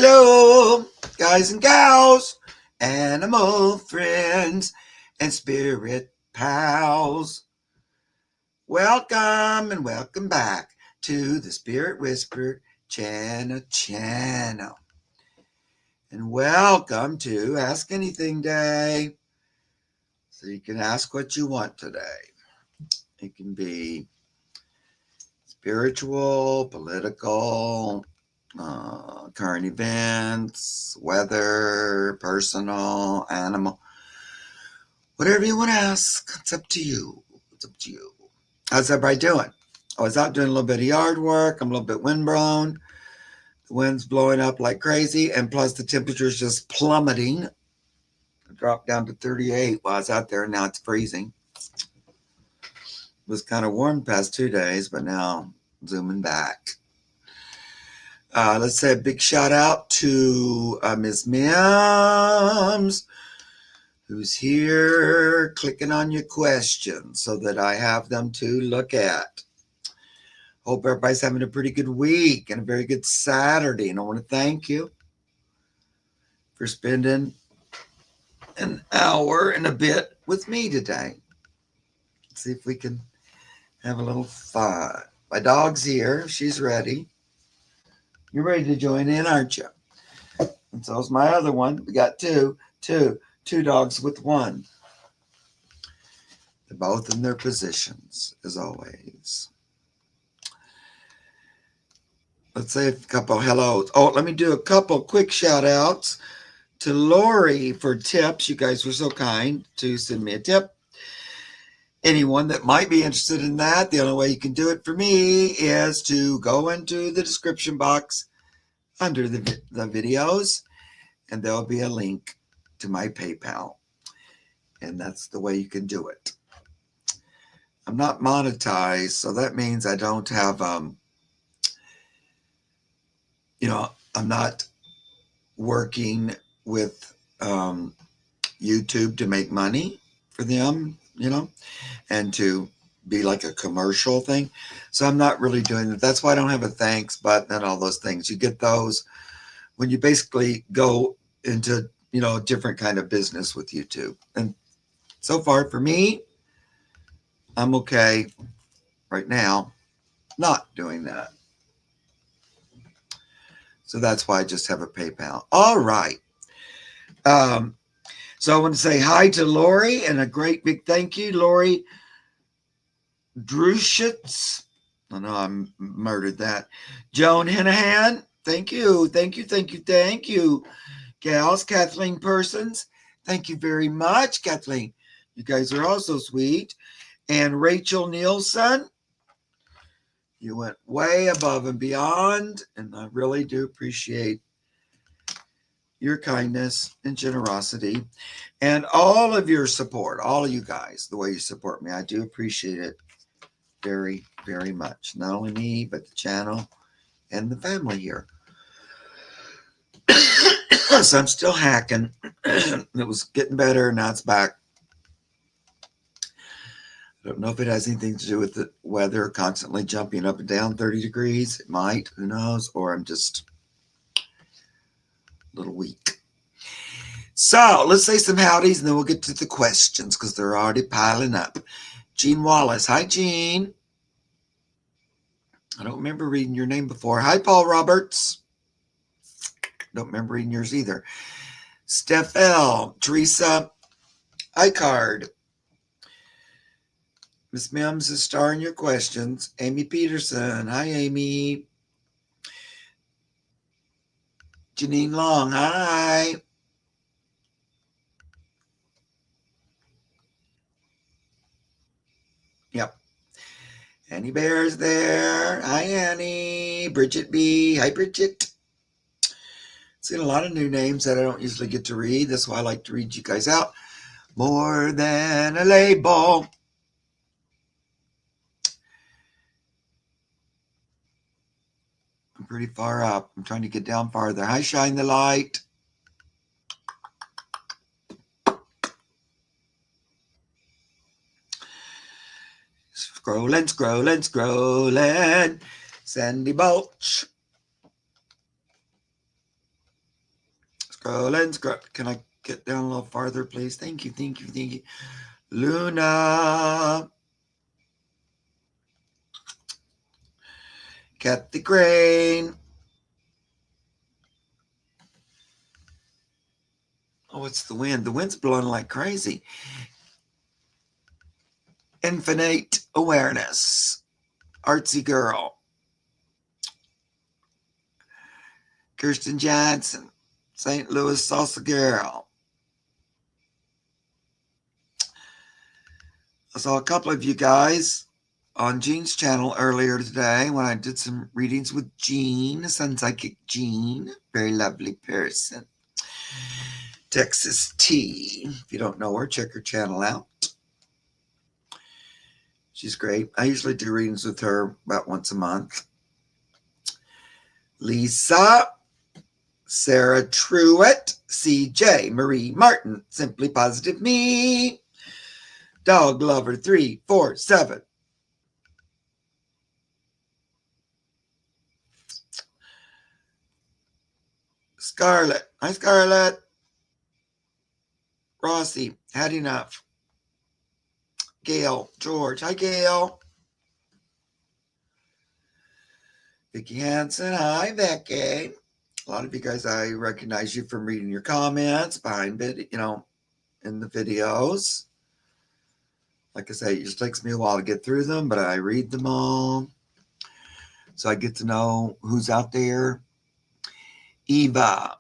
Hello, guys and gals, animal friends, and spirit pals. Welcome and welcome back to the Spirit Whisper channel. And welcome to Ask Anything Day. So you can ask what you want today. It can be spiritual, political, current events, weather, personal, animal, whatever you want to ask. It's up to you. How's everybody doing? I was out doing a little bit of yard work. I'm a little bit windblown. The wind's blowing up like crazy, and plus the temperature's just plummeting. It dropped down to 38 while I was out there, and now it's freezing. It was kind of warm the past 2 days, but now zooming back. Let's say a big shout out to Ms. Mims, who's here clicking on your questions so that I have them to look at. Hope everybody's having a pretty good week and a very good Saturday. And I want to thank you for spending an hour and a bit with me today. Let's see if we can have a little fun. My dog's here. She's ready. You're ready to join in, aren't you? And so is my other one. We got two dogs with one. They're both in their positions, as always. Let's say a couple hellos. Oh, let me do a couple quick shout outs to Lori for tips. You guys were so kind to send me a tip. Anyone that might be interested in that, the only way you can do it for me is to go into the description box under the videos, and there'll be a link to my PayPal. And that's the way you can do it. I'm not monetized, so that means I don't have, I'm not working with YouTube to make money for them, and to be like a commercial thing. So I'm not really doing that. That's why I don't have a thanks button and all those things. You get those when you basically go into, a different kind of business with YouTube. And so far for me, I'm okay right now not doing that. So that's why I just have a PayPal. All right. So I want to say hi to Lori and a great big thank you, Lori Druschitz. I know I murdered that. Joan Hinahan, thank you. Gals, Kathleen Persons, thank you very much, Kathleen. You guys are also sweet. And Rachel Nielsen, you went way above and beyond, and I really do appreciate your kindness and generosity and all of your support, all of you guys, the way you support me. I do appreciate it very, very much. Not only me, but the channel and the family here. So I'm still hacking. It was getting better. Now it's back. I don't know if it has anything to do with the weather constantly jumping up and down 30 degrees. It might. Who knows? Or I'm just a little weak. So let's say some howdies and then we'll get to the questions because they're already piling up. Jean Wallace. Hi, Jean. I don't remember reading your name before. Hi, Paul Roberts. Don't remember reading yours either. Steph L. Teresa Icard. Miss Mims is starring your questions. Amy Peterson. Hi, Amy. Janine Long. Hi. Yep. Annie Bear's there. Hi, Annie. Bridget B. Hi, Bridget. Seen a lot of new names that I don't usually get to read. That's why I like to read you guys out. More than a label. I'm pretty far up. I'm trying to get down farther. Hi, Shine the Light. Scrolling. Sandy Bulch. Scrolling, scroll. Can I get down a little farther, please? Thank you, thank you, thank you. Luna. Kathy Crane. Oh, it's the wind. The wind's blowing like crazy. Infinite Awareness. Artsy Girl. Kirsten Johnson. St. Louis Salsa Girl. I saw a couple of you guys on Jean's channel earlier today when I did some readings with Jean, Sun Psychic Jean. Very lovely person. Texas T. If you don't know her, check her channel out. She's great. I usually do readings with her about once a month. Lisa, Sarah Truitt, CJ, Marie Martin, Simply Positive Me, Dog Lover 347. Scarlett. Hi, Scarlett. Rossi. Had enough. Gail. George. Hi, Gail. Vicki Hansen. Hi, Becky. A lot of you guys, I recognize you from reading your comments behind it, in the videos. Like I say, it just takes me a while to get through them, but I read them all. So I get to know who's out there. Eva.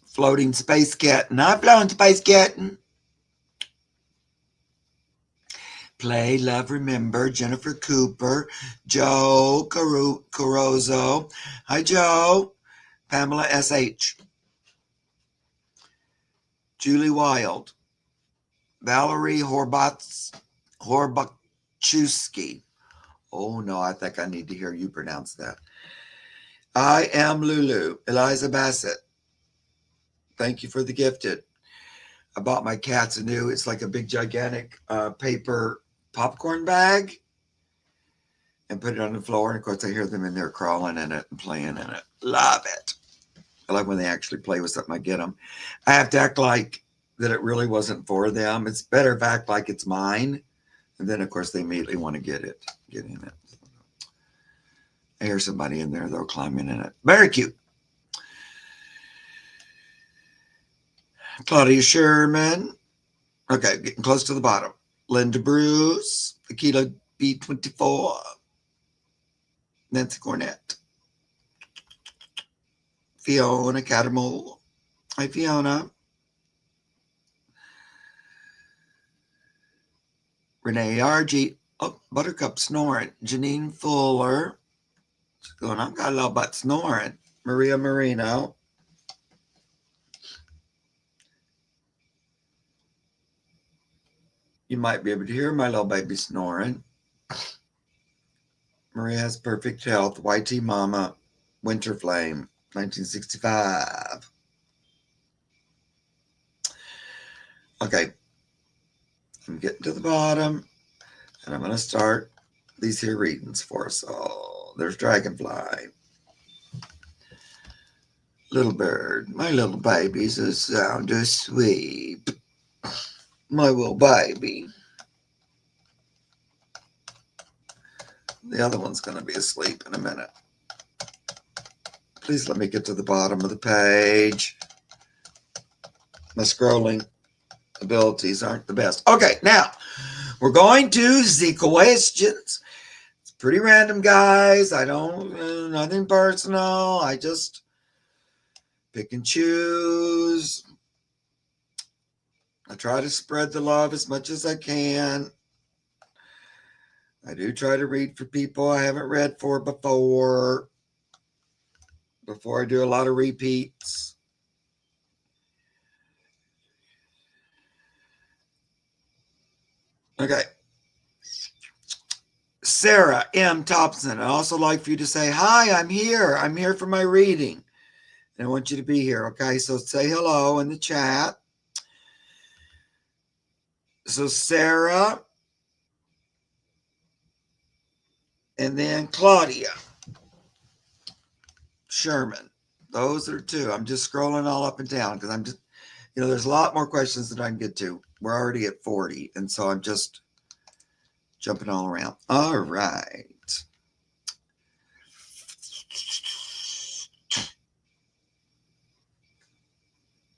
Floating Space Kitten. I've flown Space Kitten. Play, Love, Remember. Jennifer Cooper. Joe Carozzo. Hi, Joe. Pamela S.H. Julie Wild. Valerie Horbachewski. Oh, no, I think I need to hear you pronounce that. I am Lulu. Eliza Bassett. Thank you for the gifted. I bought my cats a new, it's like a big gigantic paper popcorn bag, and put it on the floor. And of course, I hear them in there crawling in it and playing in it. Love it. I like when they actually play with something. I get them. I have to act like that it really wasn't for them. It's better if I act like it's mine. And then, of course, they immediately want to get in it. I hear somebody in there, though, climbing in it. Very cute. Claudia Sherman. Okay, getting close to the bottom. Linda Bruce. Akila B24. Nancy Cornett. Fiona Cattermole. Hi, Fiona. Renee RG. Oh, Buttercup snoring. Janine Fuller. She's going, I've got a little butt snoring. Maria Marino. You might be able to hear my little baby snoring. Maria has perfect health. YT Mama. Winter Flame. 1965. Okay. I'm getting to the bottom. And I'm going to start these here readings for us all. There's Dragonfly. Little bird. My little baby's a sound asleep. My little baby. The other one's going to be asleep in a minute. Please let me get to the bottom of the page. My scrolling abilities aren't the best. Okay, now we're going to the questions. It's pretty random, guys. I don't, nothing personal. I just pick and choose. I try to spread the love as much as I can. I do try to read for people I haven't read for before I do a lot of repeats. Okay. Sarah M. Thompson. I'd also like for you to say, hi, I'm here. I'm here for my reading. And I want you to be here. Okay. So say hello in the chat. So Sarah. And then Claudia Sherman. Those are two. I'm just scrolling all up and down because I'm just, there's a lot more questions that I can get to. We're already at 40, and so I'm just jumping all around. All right.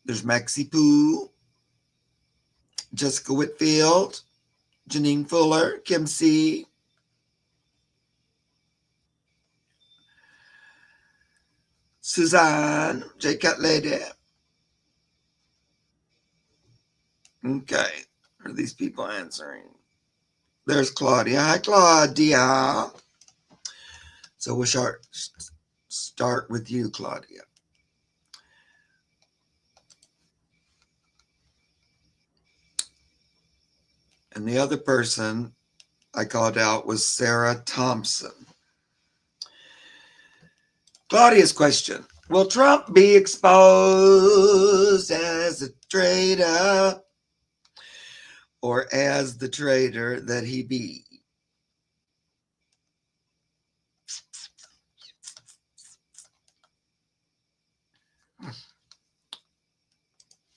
There's Maxie Pooh, Jessica Whitfield, Janine Fuller, Kim C., Suzanne, J. Cat Lady. Okay. Are these people answering? There's Claudia. Hi, Claudia. So we'll start with you, Claudia. And the other person I called out was Sarah Thompson. Claudia's question: will Trump be exposed as a traitor or as the traitor that he be?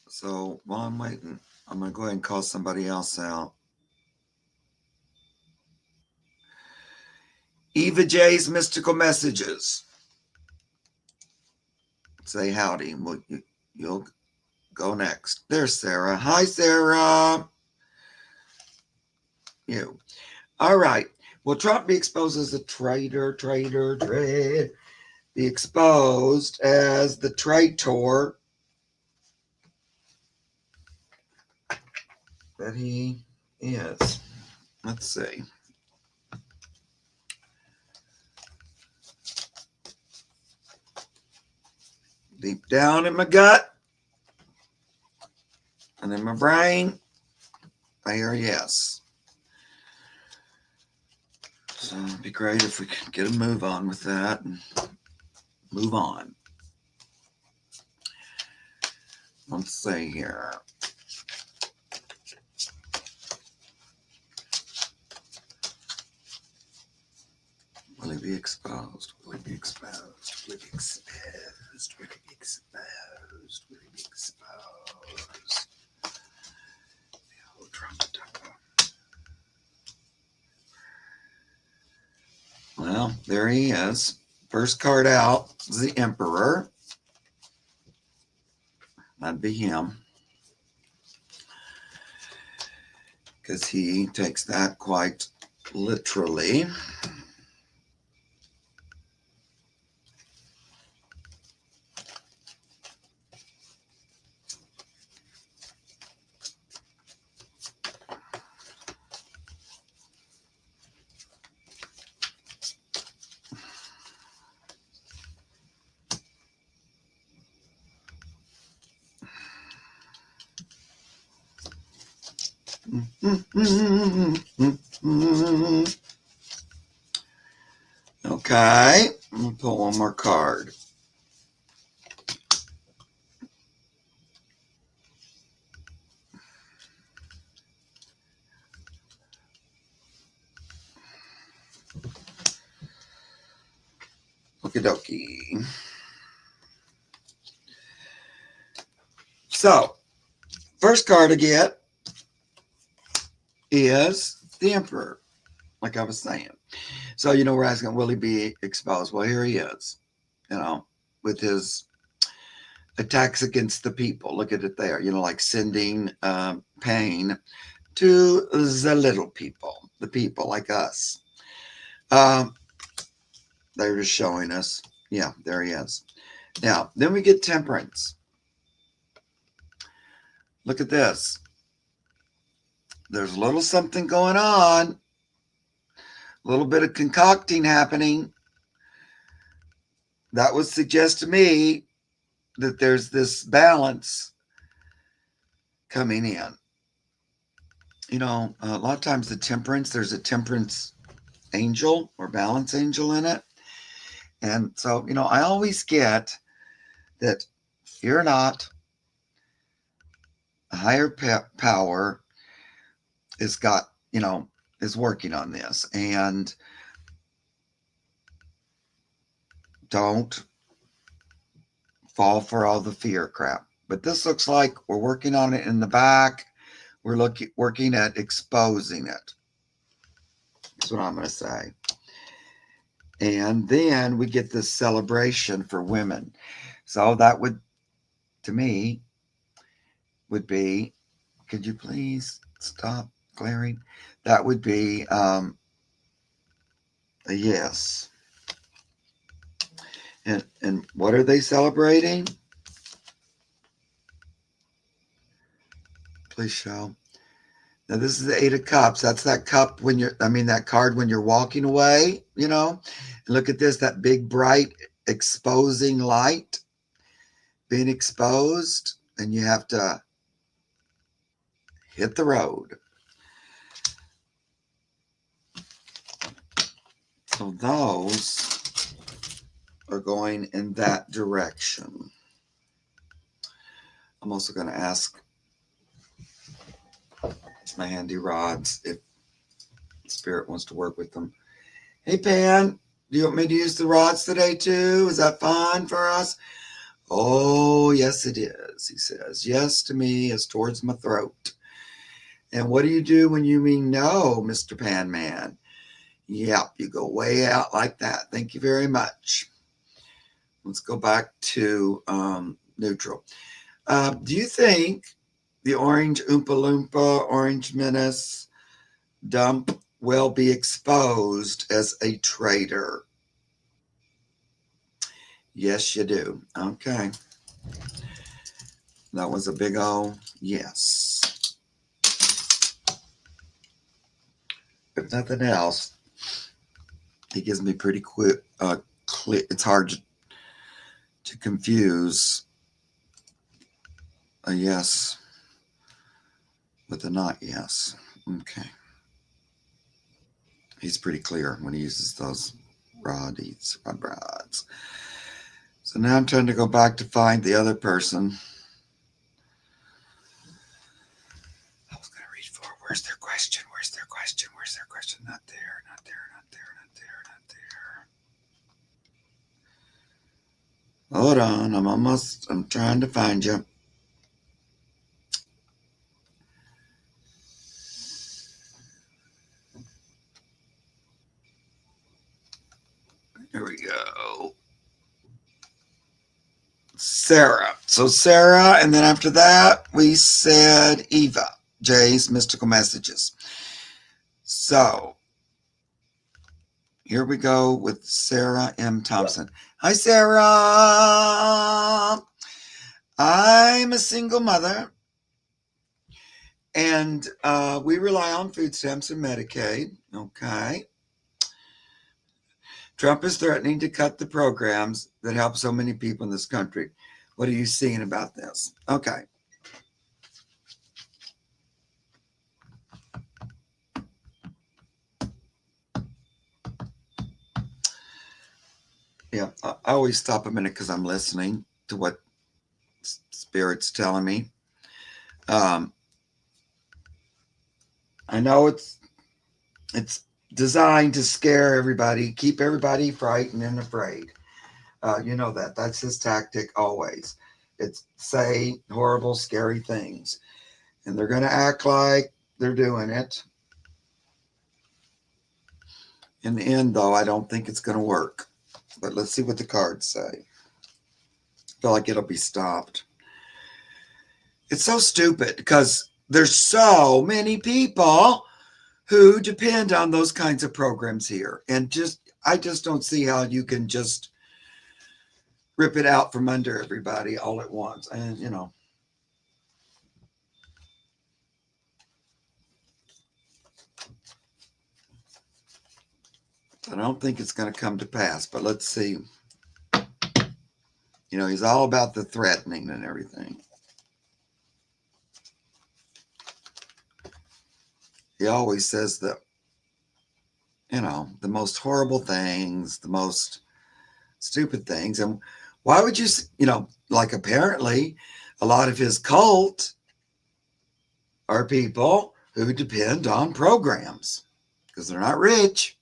So while I'm waiting, I'm going to go ahead and call somebody else out. Eva J's Mystical Messages. Say howdy. You'll go next. There's Sarah. Hi, Sarah. You. All right. Will Trump be exposed as a traitor? Be exposed as the traitor that he is. Let's see. Deep down in my gut and in my brain, I hear yes. So it'd be great if we could get a move on with that and move on. Let's see here. Will he be exposed? Will he be exposed? Will he be exposed? Will he be exposed? Will he be exposed? Oh, Trump. Well, there he is. First card out is the Emperor. That'd be him. Because he takes that quite literally. Okay, I'm going to pull one more card. Okie dokie. So, first card I get is the Emperor, like I was saying. So, we're asking, will he be exposed? Well, here he is, with his attacks against the people. Look at it there, like sending pain to the little people, the people like us. They're just showing us. Yeah, there he is. Now, then we get Temperance. Look at this. There's a little something going on. A little bit of concocting happening. That would suggest to me that there's this balance coming in. A lot of times the Temperance, there's a Temperance angel or balance angel in it. And so, I always get that fear not, a higher power is working on this. And don't fall for all the fear crap. But this looks like we're working on it in the back. We're working at exposing it. That's what I'm going to say. And then we get this celebration for women. So that would, to me, would be, could you please stop glaring? That would be a yes. And what are they celebrating? Please show. Now this is the Eight of Cups. That's that cup when you're, that card when you're walking away, And look at this, that big, bright, exposing light being exposed, and you have to hit the road. So those are going in that direction. I'm also going to ask my handy rods if Spirit wants to work with them. Hey, Pan, do you want me to use the rods today too? Is that fun for us? Oh, yes, it is, he says. Yes to me is towards my throat. And what do you do when you mean no, Mr. Pan Man? Yep, you go way out like that. Thank you very much. Let's go back to neutral. Do you think the orange Oompa Loompa, orange menace dump will be exposed as a traitor? Yes, you do. Okay. That was a big O yes. If nothing else, he gives me pretty quick. It's hard to confuse a yes with a not yes. Okay. He's pretty clear when he uses those rods. So now I'm trying to go back to find the other person. I was going to read for where's their question? Where's their question? Where's their question? Not there, not there, not there, not there, not there. Hold on, I'm trying to find you. Here we go. Sarah. So Sarah, and then after that, we said Eva, Jay's Mystical Messages. So here we go with Sarah M. Thompson. Hi, Sarah. I'm a single mother, and we rely on food stamps and Medicaid. Okay. Trump is threatening to cut the programs that help so many people in this country. What are you seeing about this? Okay. Yeah, I always stop a minute because I'm listening to what Spirit's telling me. I know it's designed to scare everybody, keep everybody frightened and afraid. You know that. That's his tactic always. It's say horrible, scary things. And they're going to act like they're doing it. In the end, though, I don't think it's going to work. But let's see what the cards say. I feel like it'll be stopped. It's so stupid because there's so many people who depend on those kinds of programs here. And I just don't see how you can just rip it out from under everybody all at once. And, I don't think it's going to come to pass, but let's see. He's all about the threatening and everything. He always says that, the most horrible things, the most stupid things. And why would you, like apparently a lot of his cult are people who depend on programs because they're not rich.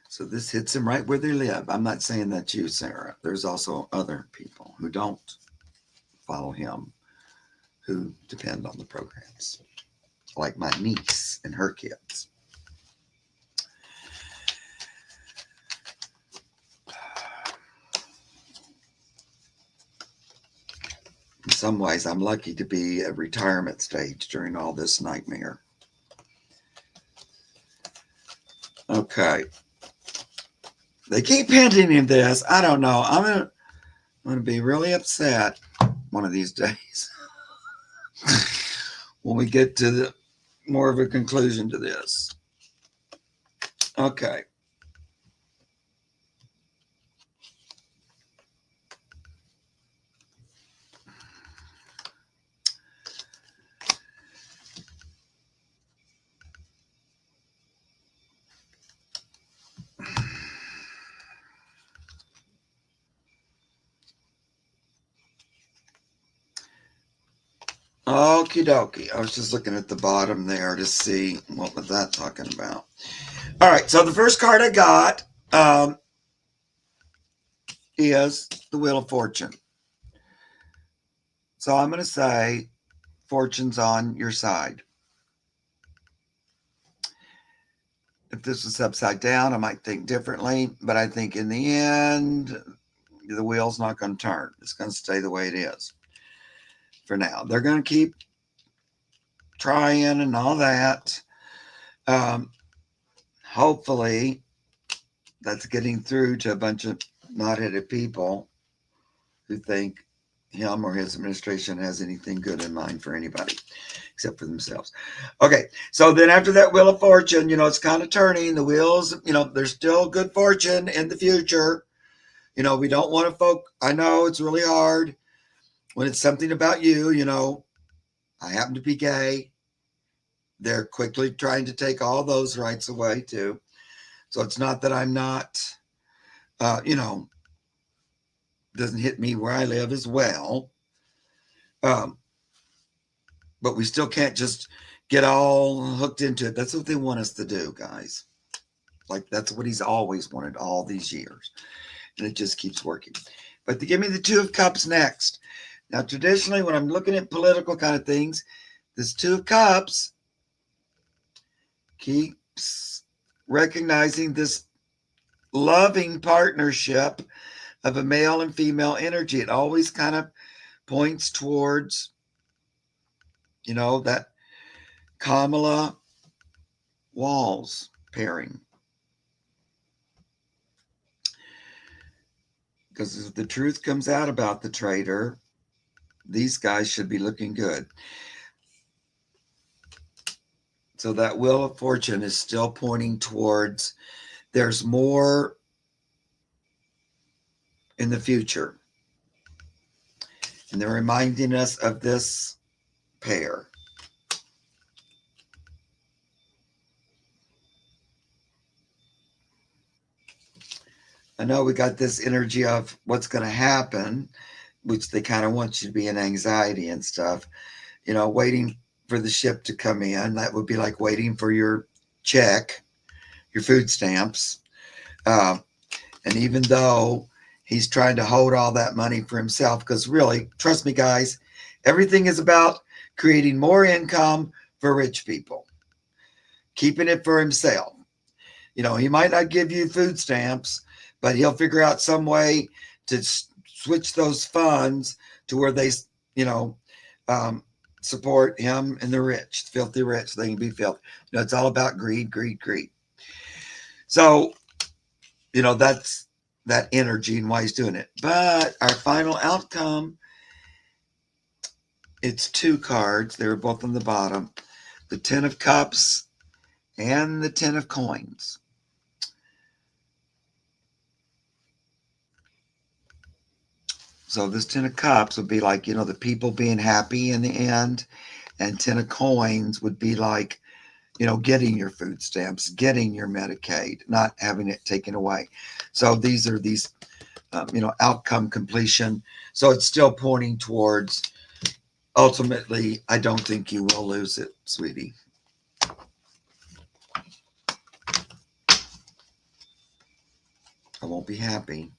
So this hits them right where they live. I'm not saying that's you, Sarah. There's also other people who don't follow him who depend on the programs, like my niece and her kids. In some ways, I'm lucky to be at retirement stage during all this nightmare. Okay. They keep hinting at this. I don't know. I'm gonna be really upset one of these days when we get to the more of a conclusion to this. Okay. Okie dokie. I was just looking at the bottom there to see what was that talking about. All right, so the first card I got is the Wheel of Fortune. So I'm going to say fortune's on your side. If this was upside down, I might think differently, but I think in the end, the wheel's not going to turn. It's going to stay the way it is for now. They're going to keep trying and all that. Hopefully, that's getting through to a bunch of knot-headed people who think him or his administration has anything good in mind for anybody except for themselves. Okay, so then after that Wheel of Fortune, it's kind of turning. The wheels, there's still good fortune in the future. We don't want to I know it's really hard when it's something about you. I happen to be gay. They're quickly trying to take all those rights away too. So it's not that I'm not, doesn't hit me where I live as well. But we still can't just get all hooked into it. That's what they want us to do, guys. Like, that's what he's always wanted all these years. And it just keeps working. But to give me the Two of Cups next. Now, traditionally, when I'm looking at political kind of things, this Two of Cups keeps recognizing this loving partnership of a male and female energy. It always kind of points towards, that Kamala Walls pairing. Because if the truth comes out about the traitor, these guys should be looking good. So that Wheel of Fortune is still pointing towards there's more in the future. And they're reminding us of this pair. I know we got this energy of what's going to happen, which they kind of want you to be in anxiety and stuff, waiting for the ship to come in. That would be like waiting for your check, your food stamps. And even though he's trying to hold all that money for himself, because really, trust me, guys, everything is about creating more income for rich people, keeping it for himself. He might not give you food stamps, but he'll figure out some way to switch those funds to where they, support him and the rich, filthy rich. They can be filthy. It's all about greed, greed, greed. So, that's that energy and why he's doing it. But our final outcome, it's two cards. They were both on the bottom. The Ten of Cups and the Ten of Coins. So this Ten of Cups would be like, the people being happy in the end. And Ten of Coins would be like, getting your food stamps, getting your Medicaid, not having it taken away. So these are these, outcome completion. So it's still pointing towards, ultimately, I don't think you will lose it, sweetie. I won't be happy.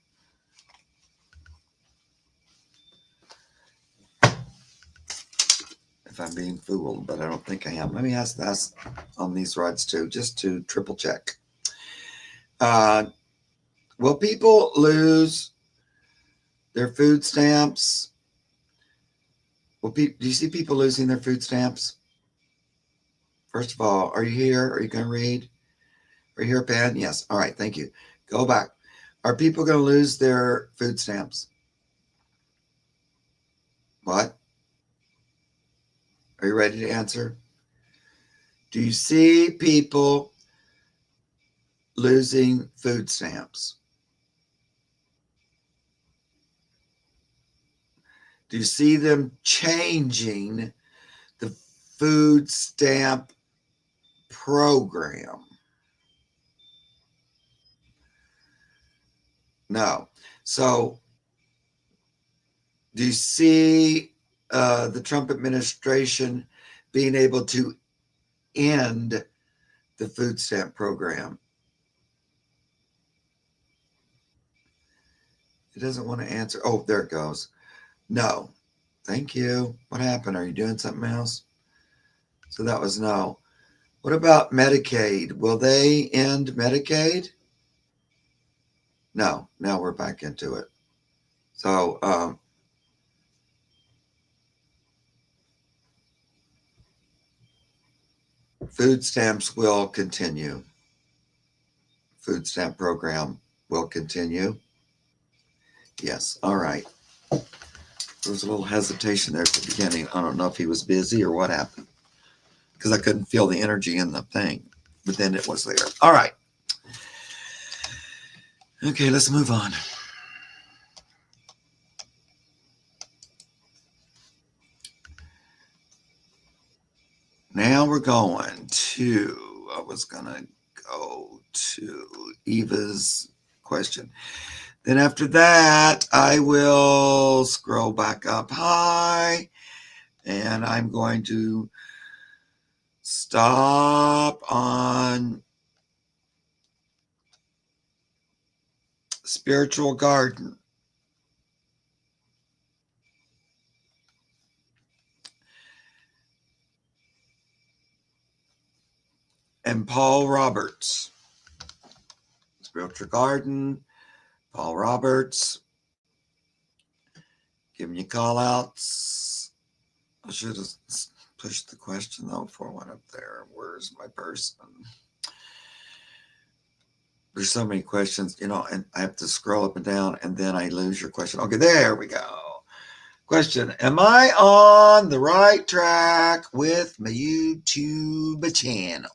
If I'm being fooled, but I don't think I am. Let me ask this on these rods too, just to triple check. Will people lose their food stamps? Do you see people losing their food stamps? First of all, are you here? Are you going to read? Are you here, Pan? Yes. All right. Thank you. Go back. Are people going to lose their food stamps? What? Are you ready to answer? Do you see people losing food stamps? Do you see them changing the food stamp program? No. So, do you see the Trump administration being able to end the food stamp program? It doesn't want to answer. Oh, there it goes. No. Thank you. What happened? Are you doing something else? So that was no. What about Medicaid? Will they end Medicaid? No. Now we're back into it. So, food stamps will continue. Food stamp program will continue. Yes. All right. There was a little hesitation there at the beginning. I don't know if he was busy or what happened because I couldn't feel the energy in the thing, but then it was there. All right. Okay, let's move on. Now we're going to, I was going to go to Eva's question. Then after that, I will scroll back up high and I'm going to stop on Spiritual Garden. And Paul Roberts. Spiritual Garden, Paul Roberts. Giving you call outs. I should have pushed the question though before I went up there. Where's my person? There's so many questions, and I have to scroll up and down and then I lose your question. Okay, there we go. Question: am I on the right track with my YouTube channel?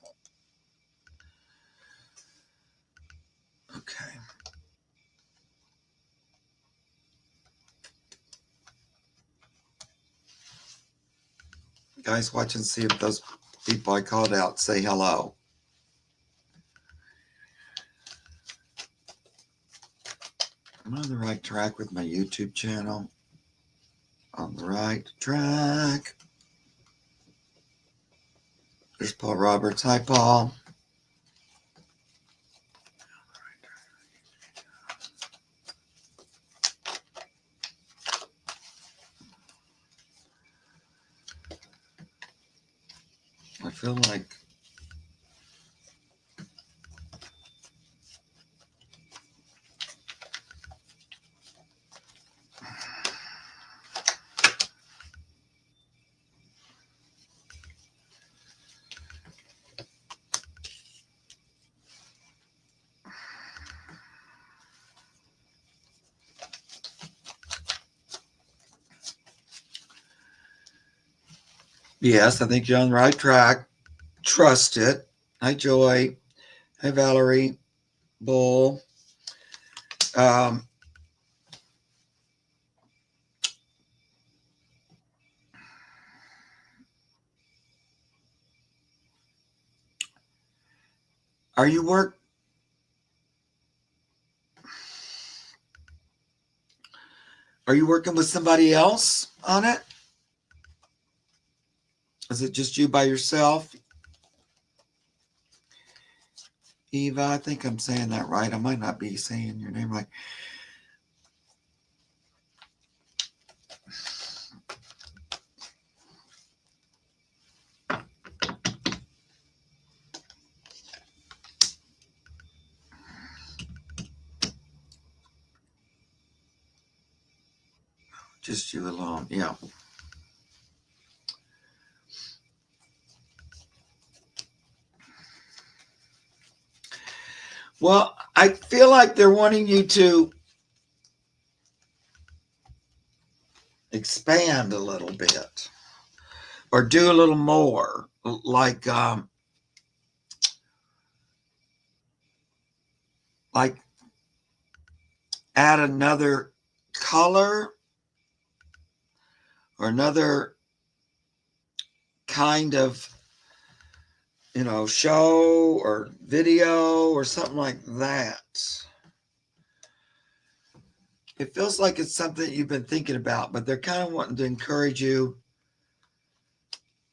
Okay. Guys, watch and see if those people I called out say hello. Am I on the right track with my YouTube channel? On the right track. There's Paul Roberts. Hi, Paul. I feel like yes, I think you're on the right track. Trust it. Hi, Joy. Hi, Valerie. Bull. Are you working with somebody else on it? Is it just you by yourself? Eva, I think I'm saying that right. I might not be saying your name right. Just you alone. Yeah. Well, I feel like they're wanting you to expand a little bit or do a little more, like add another color or another kind of, show or video or something like that. It feels like it's something you've been thinking about, but they're kind of wanting to encourage you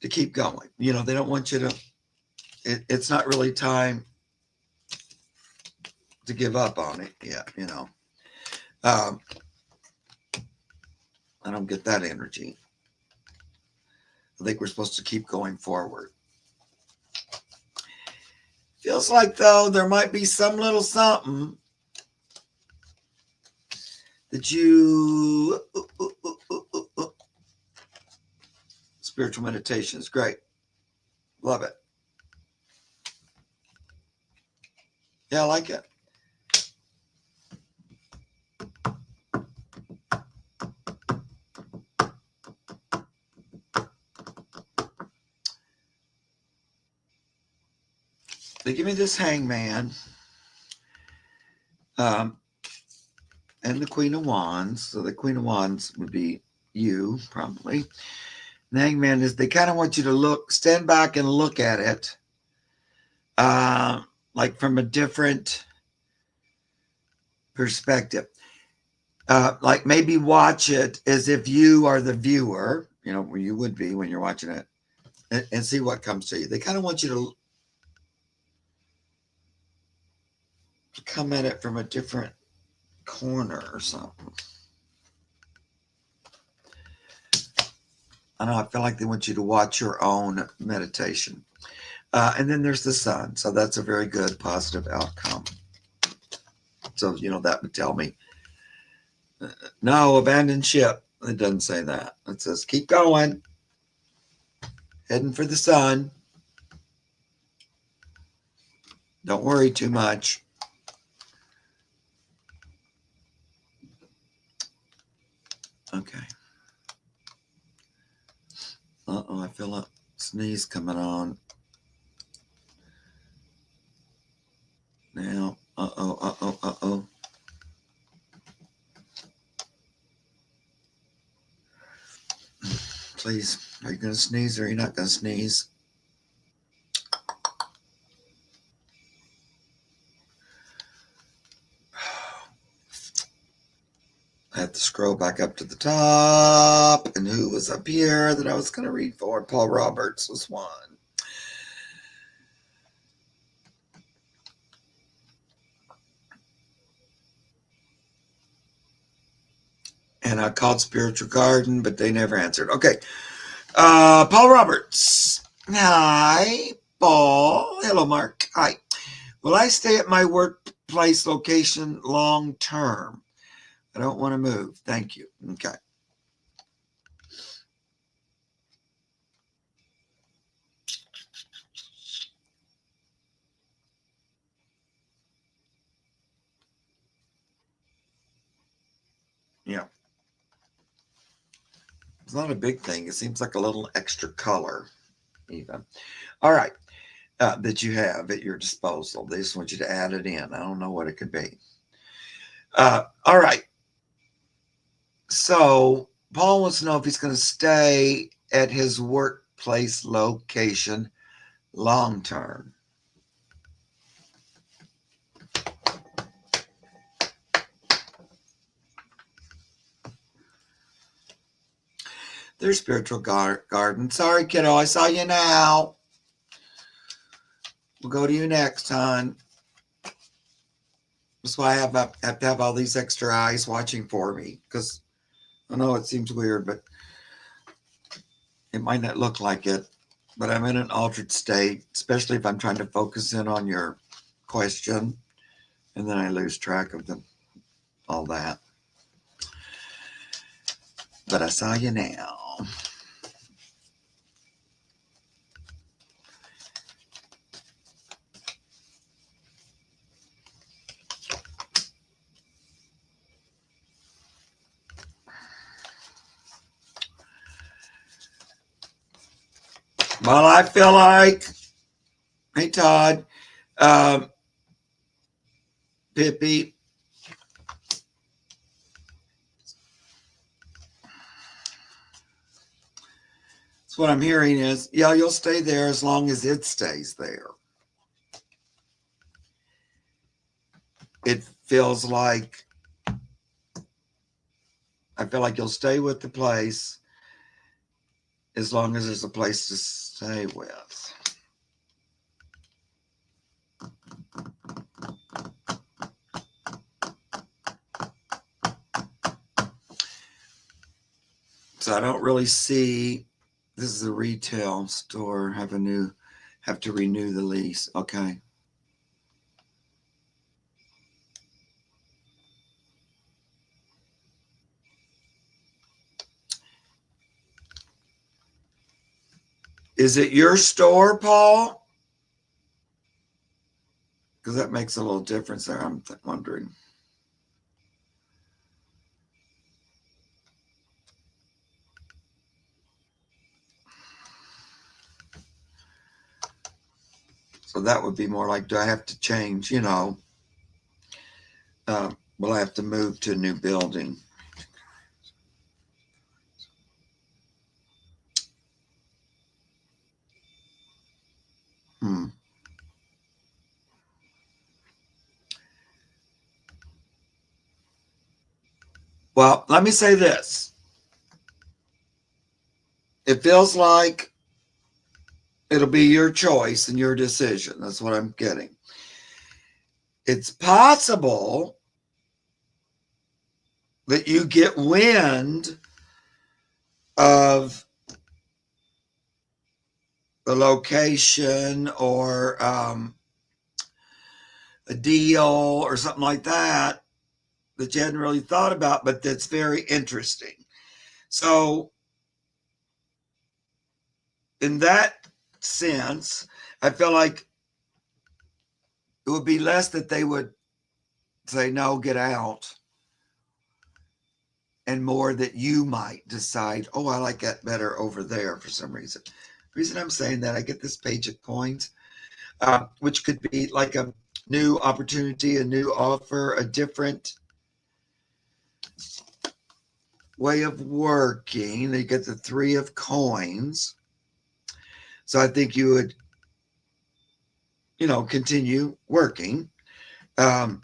to keep going. They don't want you to, it's not really time to give up on it yet, I don't get that energy. I think we're supposed to keep going forward. Feels like, though, there might be some little something that you... Spiritual meditation is great. Love it. Yeah, I like it. They give me this hangman and the Queen of Wands. So the Queen of Wands would be you, probably. The hangman is, they kind of want you to stand back and look at it like from a different perspective. Like maybe watch it as if you are the viewer, where you would be when you're watching it, and see what comes to you. They kind of want you to come at it from a different corner or something. I know, I feel like they want you to watch your own meditation. And then there's the sun. So that's a very good positive outcome. So, that would tell me, no, abandon ship. It doesn't say that. It says, keep going. Heading for the sun. Don't worry too much. Okay. Uh-oh, I feel a sneeze coming on. Now, uh-oh. Please, are you going to sneeze or are you not going to sneeze? I have to scroll back up to the top. And who was up here that I was going to read for? Paul Roberts was one. And I called Spiritual Garden, but they never answered. Okay. Paul Roberts. Hi, Paul. Hello, Mark. Hi. Will I stay at my workplace location long term? I don't want to move. Thank you. Okay. Yeah. It's not a big thing. It seems like a little extra color, even. All right. That you have at your disposal. They just want you to add it in. I don't know what it could be. All right. So Paul wants to know if he's going to stay at his workplace location long term. There's Spiritual Garden. Sorry, kiddo. I saw you now. We'll go to you next, hon. That's why I have to have all these extra eyes watching for me, because I know it seems weird, but it might not look like it. But I'm in an altered state, especially if I'm trying to focus in on your question, and then I lose track of all that. But I saw you now. Well, I feel like, hey Todd, um, Pippi, so what I'm hearing is, yeah, you'll stay there as long as it stays there. It feels like, I feel like you'll stay with the place as long as there's a place to stay with. So I don't really see, this is a retail store, have to renew the lease. Okay. Is it your store, Paul? Because that makes a little difference there, I'm wondering. So that would be more like, do I have to change, will I have to move to a new building? Hmm. Well, let me say this. It feels like it'll be your choice and your decision. That's what I'm getting. It's possible that you get wind of the location or a deal or something like that that you hadn't really thought about, but that's very interesting. So, in that sense, I feel like it would be less that they would say, no, get out, and more that you might decide, oh, I like that better over there for some reason. The reason I'm saying that, I get this page of coins, which could be like a new opportunity, a new offer, a different way of working. You get the three of coins. So I think you would, continue working. Um,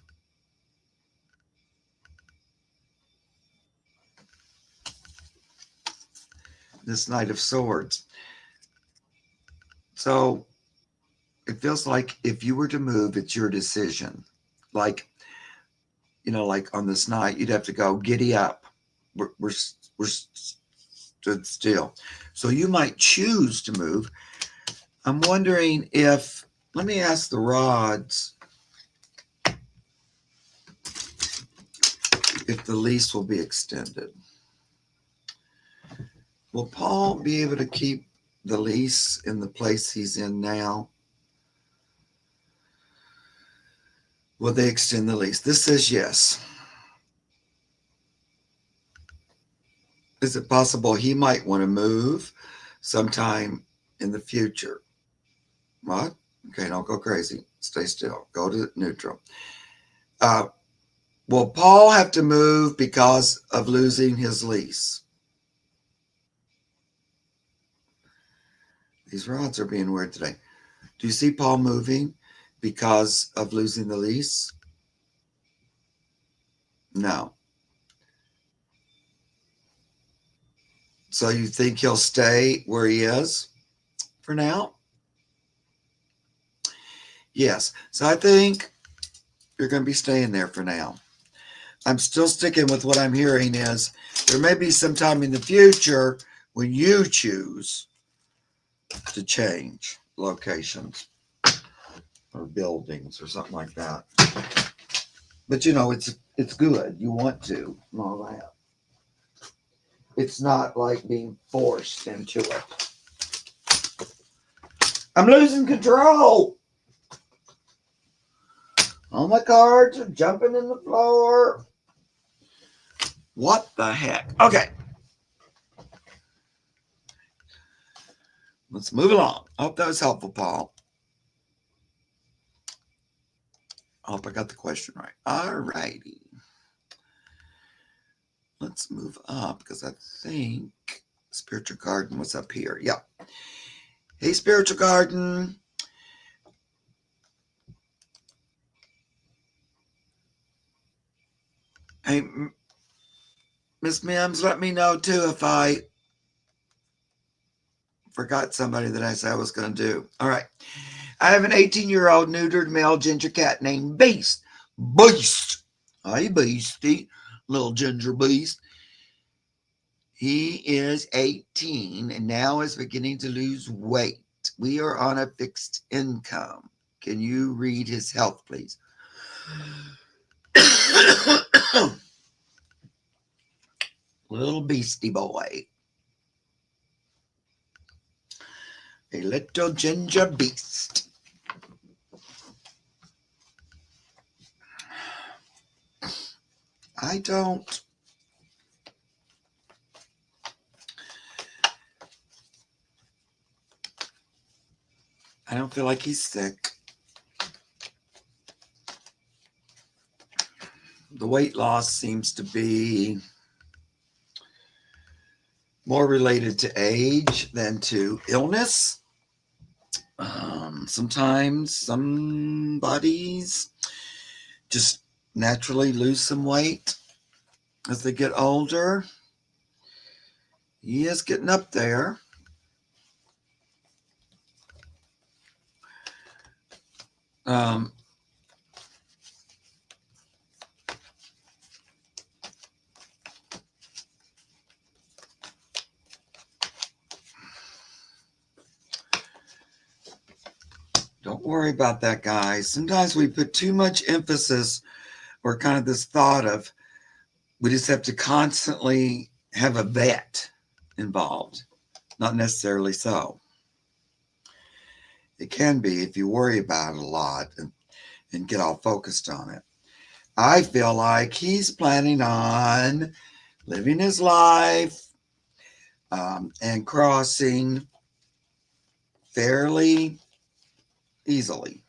this Knight of Swords. So it feels like if you were to move, it's your decision. Like, like on this night, you'd have to go, giddy up. We're stood still. So you might choose to move. I'm wondering if, let me ask the rods if the lease will be extended. Will Paul be able to keep the lease in the place he's in now? Will they extend the lease? This says yes. Is it possible he might want to move sometime in the future? What? Okay, don't go crazy. Stay still. Go to neutral. Will Paul have to move because of losing his lease? These rods are being weird today. Do you see Paul moving because of losing the lease? No. So you think he'll stay where he is for now? Yes. So I think you're going to be staying there for now. I'm still sticking with what I'm hearing is there may be some time in the future when you choose to change locations or buildings or something like that. But it's good. You want to and all that. It's not like being forced into it. I'm losing control. All my cards are jumping in the floor. What the heck? Okay. Let's move along. I hope that was helpful, Paul. I hope I got the question right. All righty. Let's move up because I think Spiritual Garden was up here. Yeah. Hey, Spiritual Garden. Hey, Miss Mims, let me know too if I forgot somebody that I said I was going to do. All right. I have an 18-year-old neutered male ginger cat named Beast. Beast. Hey, Beastie, little ginger beast. He is 18 and now is beginning to lose weight. We are on a fixed income. Can you read his health, please? Little beastie boy. A little ginger beast. I don't feel like he's sick. The weight loss seems to be more related to age than to illness. Sometimes some bodies just naturally lose some weight as they get older. He is getting up there. Don't worry about that, guys. Sometimes we put too much emphasis or kind of this thought of we just have to constantly have a vet involved. Not necessarily so. It can be if you worry about it a lot and get all focused on it. I feel like he's planning on living his life and crossing fairly easily.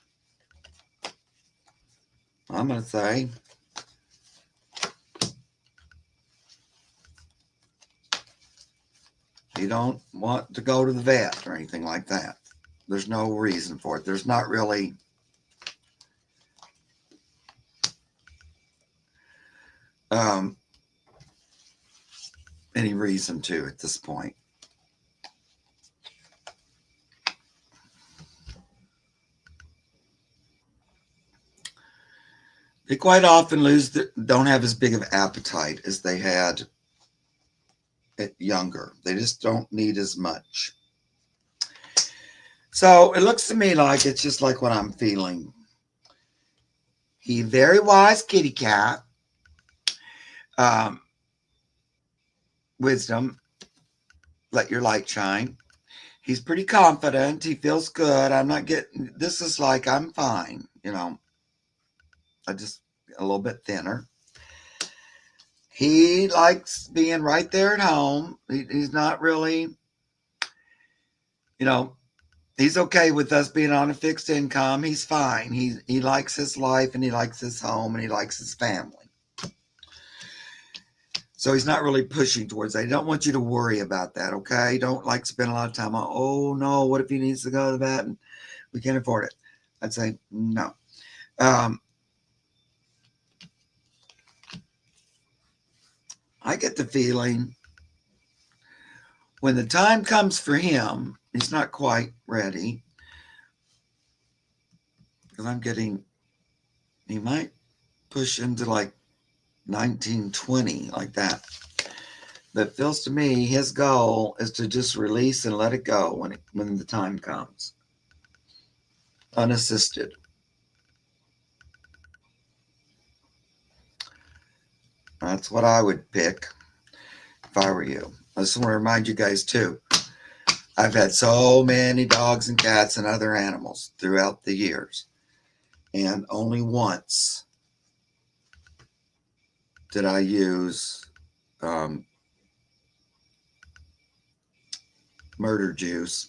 I'm going to say you don't want to go to the vet or anything like that. There's no reason for it. There's not really any reason to at this point. They quite often don't have as big of appetite as they had at younger. They just don't need as much. So it looks to me like it's just like what I'm feeling. He very wise kitty cat. Wisdom, let your light shine. He's pretty confident. He feels good. I'm not getting, this is like, I'm fine. I just a little bit thinner. He likes being right there at home. He's not really, he's okay with us being on a fixed income. He's fine. He likes his life and he likes his home and he likes his family. So he's not really pushing towards that. I don't want you to worry about that, okay? Don't spend a lot of time on, oh no, what if he needs to go to that and we can't afford it? I'd say no. I get the feeling when the time comes for him, he's not quite ready. Because I'm getting, he might push into like 1920, like that. But it feels to me his goal is to just release and let it go when the time comes. Unassisted. That's what I would pick if I were you. I just want to remind you guys too. I've had so many dogs and cats and other animals throughout the years. And only once did I use murder juice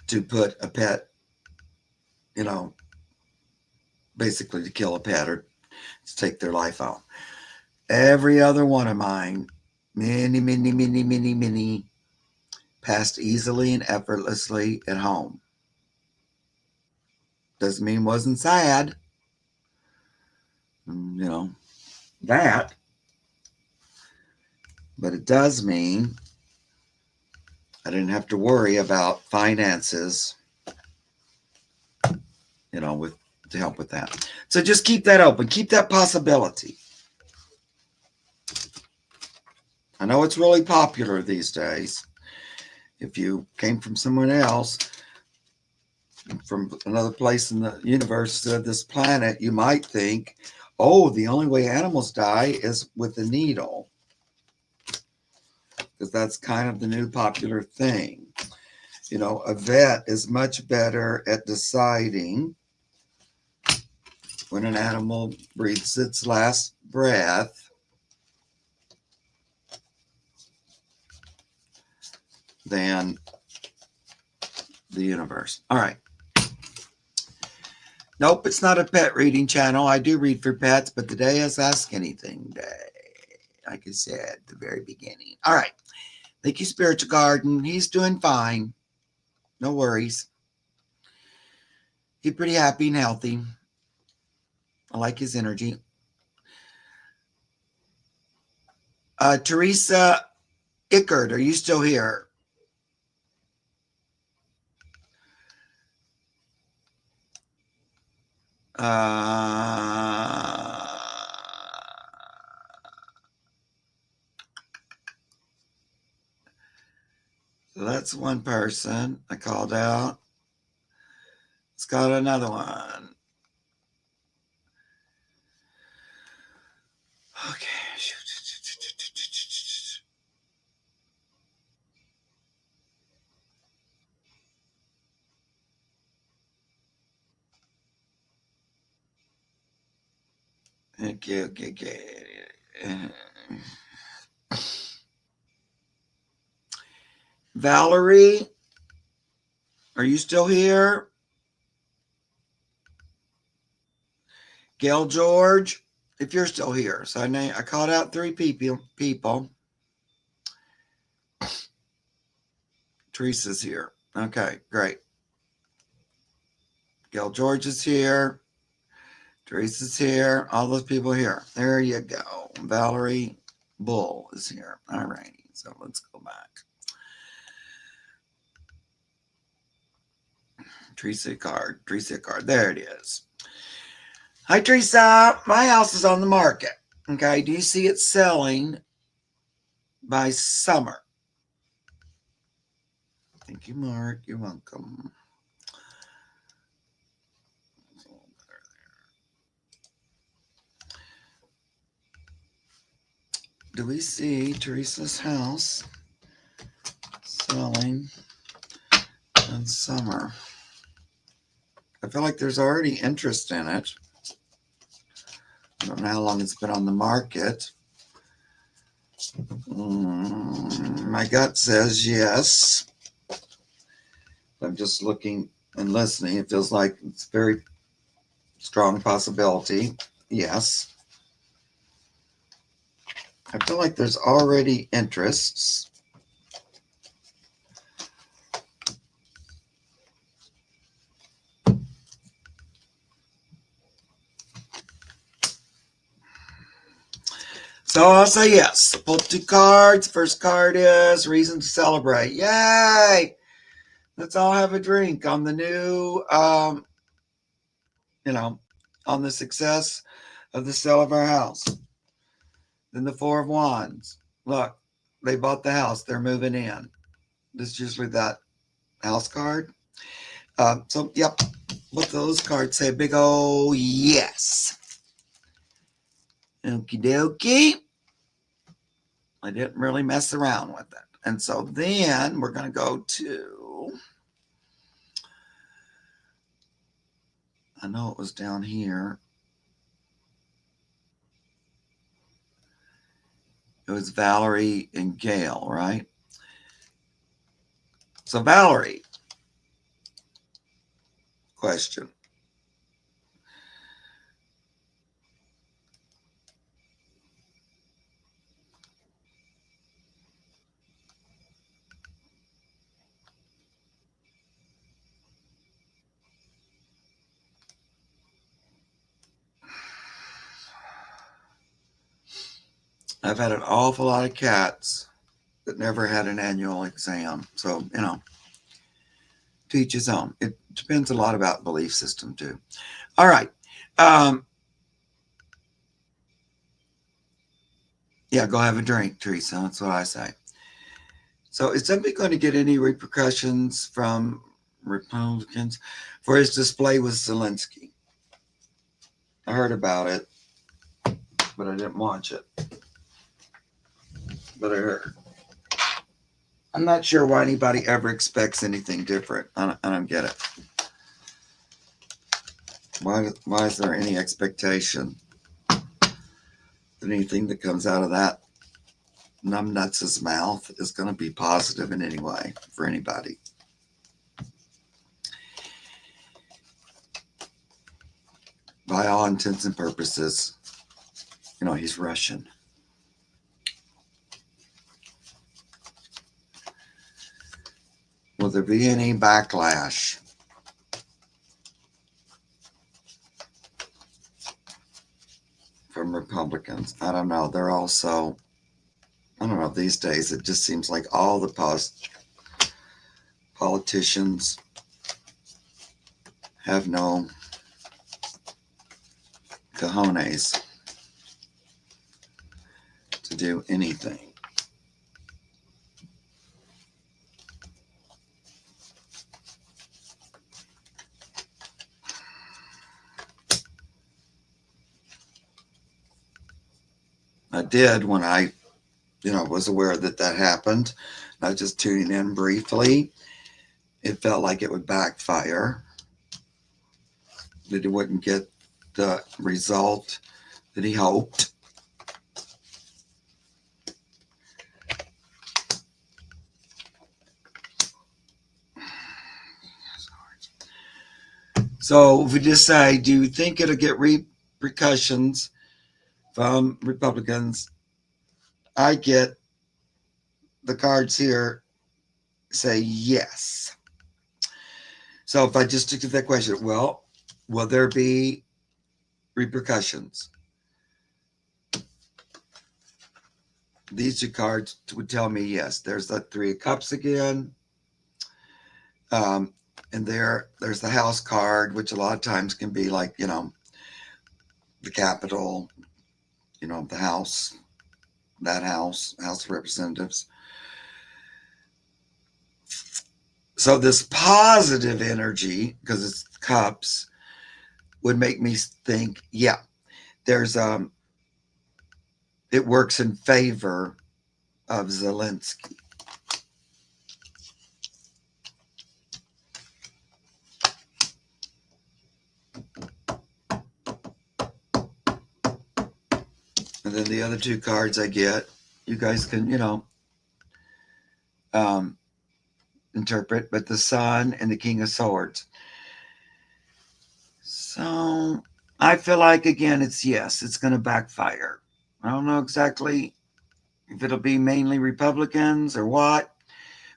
to put a pet, basically to kill a pet or to take their life out. Every other one of mine, many, passed easily and effortlessly at home. Doesn't mean wasn't sad, that, but it does mean I didn't have to worry about finances, with to help with that. So just keep that open, keep that possibility. I know it's really popular these days. If you came from someone else, from another place in the universe, this planet, you might think, oh, the only way animals die is with a needle, because that's kind of the new popular thing. A vet is much better at deciding when an animal breathes its last breath than the universe. All right. Nope, it's not a pet reading channel. I do read for pets, but today is Ask Anything Day, like I said at the very beginning. All right. Thank you, Spiritual Garden. He's doing fine. No worries. He's pretty happy and healthy. I like his energy. Teresa Ickard, are you still here? So that's one person I called out. Let's got another one. Okay. Okay. Valerie, are you still here? Gail George, if you're still here. So I called out 3 people. Teresa's here. Okay, great. Gail George is here. Teresa's here. All those people here. There you go. Valerie Bull is here. All righty. So let's go back. Teresa Card. There it is. Hi, Teresa. My house is on the market. Okay. Do you see it selling by summer? Thank you, Mark. You're welcome. Do we see Teresa's house selling in summer? I feel like there's already interest in it. I don't know how long it's been on the market. My gut says yes. I'm just looking and listening. It feels like it's a very strong possibility. Yes. I feel like there's already interests. So I'll say yes. Pull 2 cards. First card is Reason to Celebrate. Yay! Let's all have a drink on the new, on the success of the sale of our house. Then the Four of Wands. Look, they bought the house. They're moving in. This is usually that house card. So, yep, both those cards say big O yes. Okie dokie. I didn't really mess around with it. And so then we're going to go to, I know it was down here. It was Valerie and Gail, right? So Valerie, question. I've had an awful lot of cats that never had an annual exam. So, to each his own. It depends a lot about belief system too. All right. Yeah, go have a drink, Teresa. That's what I say. So is somebody going to get any repercussions from Republicans for his display with Zelensky? I heard about it, but I didn't watch it. But I heard. I'm not sure why anybody ever expects anything different. I don't get it. Why is there any expectation that anything that comes out of that numbnuts' mouth is going to be positive in any way for anybody? By all intents and purposes, he's Russian. Will there be any backlash? From Republicans? I don't know. They're also, I don't know, these days it just seems like all the politicians have no cojones to do anything. I did when I, was aware that happened. I was just tuning in briefly. It felt like it would backfire, that he wouldn't get the result that he hoped. So if we just say, do you think it'll get repercussions from Republicans? I get the cards here say yes. So if I just stick to that question, well, will there be repercussions? These two cards would tell me yes. There's that Three of Cups again. And there's the House card, which a lot of times can be like, the Capitol, the House, that House of Representatives. So this positive energy, because it's cups, would make me think, yeah, there's it works in favor of Zelensky. And then the other two cards I get, you guys can, interpret, but the Sun and the King of Swords. So I feel like, again, it's yes, it's going to backfire. I don't know exactly if it'll be mainly Republicans or what,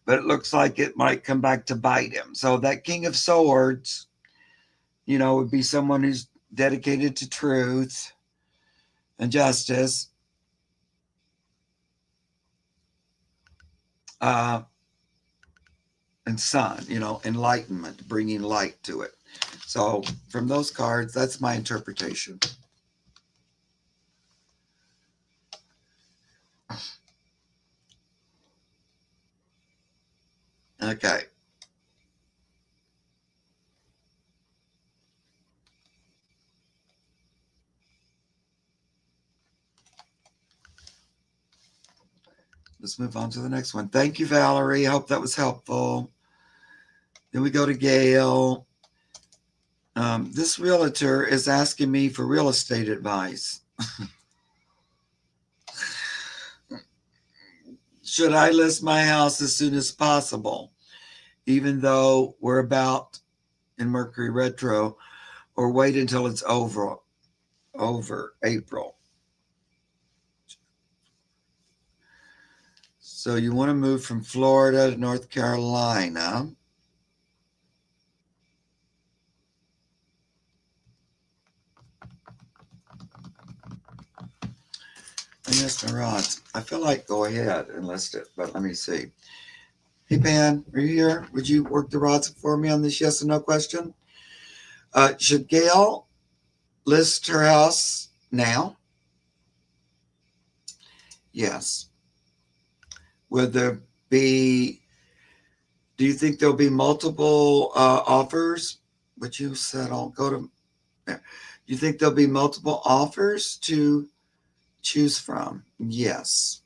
but it looks like it might come back to bite him. So that King of Swords, would be someone who's dedicated to truth and justice. And Sun, enlightenment, bringing light to it. So from those cards, that's my interpretation. Okay. Let's move on to the next one. Thank you, Valerie. I hope that was helpful. Then we go to Gail. This realtor is asking me for real estate advice. Should I list my house as soon as possible, even though we're about in Mercury retro, or wait until it's over April? So you want to move from Florida to North Carolina. And yes, my rods. I feel like go ahead and list it, but let me see. Hey, Pan, are you here? Would you work the rods for me on this yes or no question? Should Gail list her house now? Yes. Would there be, do you think there'll be multiple offers? Which you said I'll go to there. Do you think there'll be multiple offers to choose from? Yes.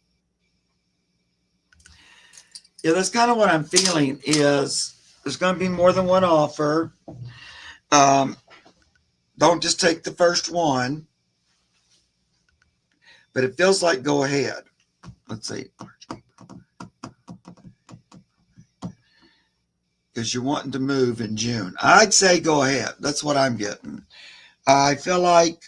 Yeah, that's kind of what I'm feeling is there's going to be more than one offer. Don't just take the first one, but it feels like go ahead. Let's see. Because you're wanting to move in June. I'd say go ahead. That's what I'm getting. I feel like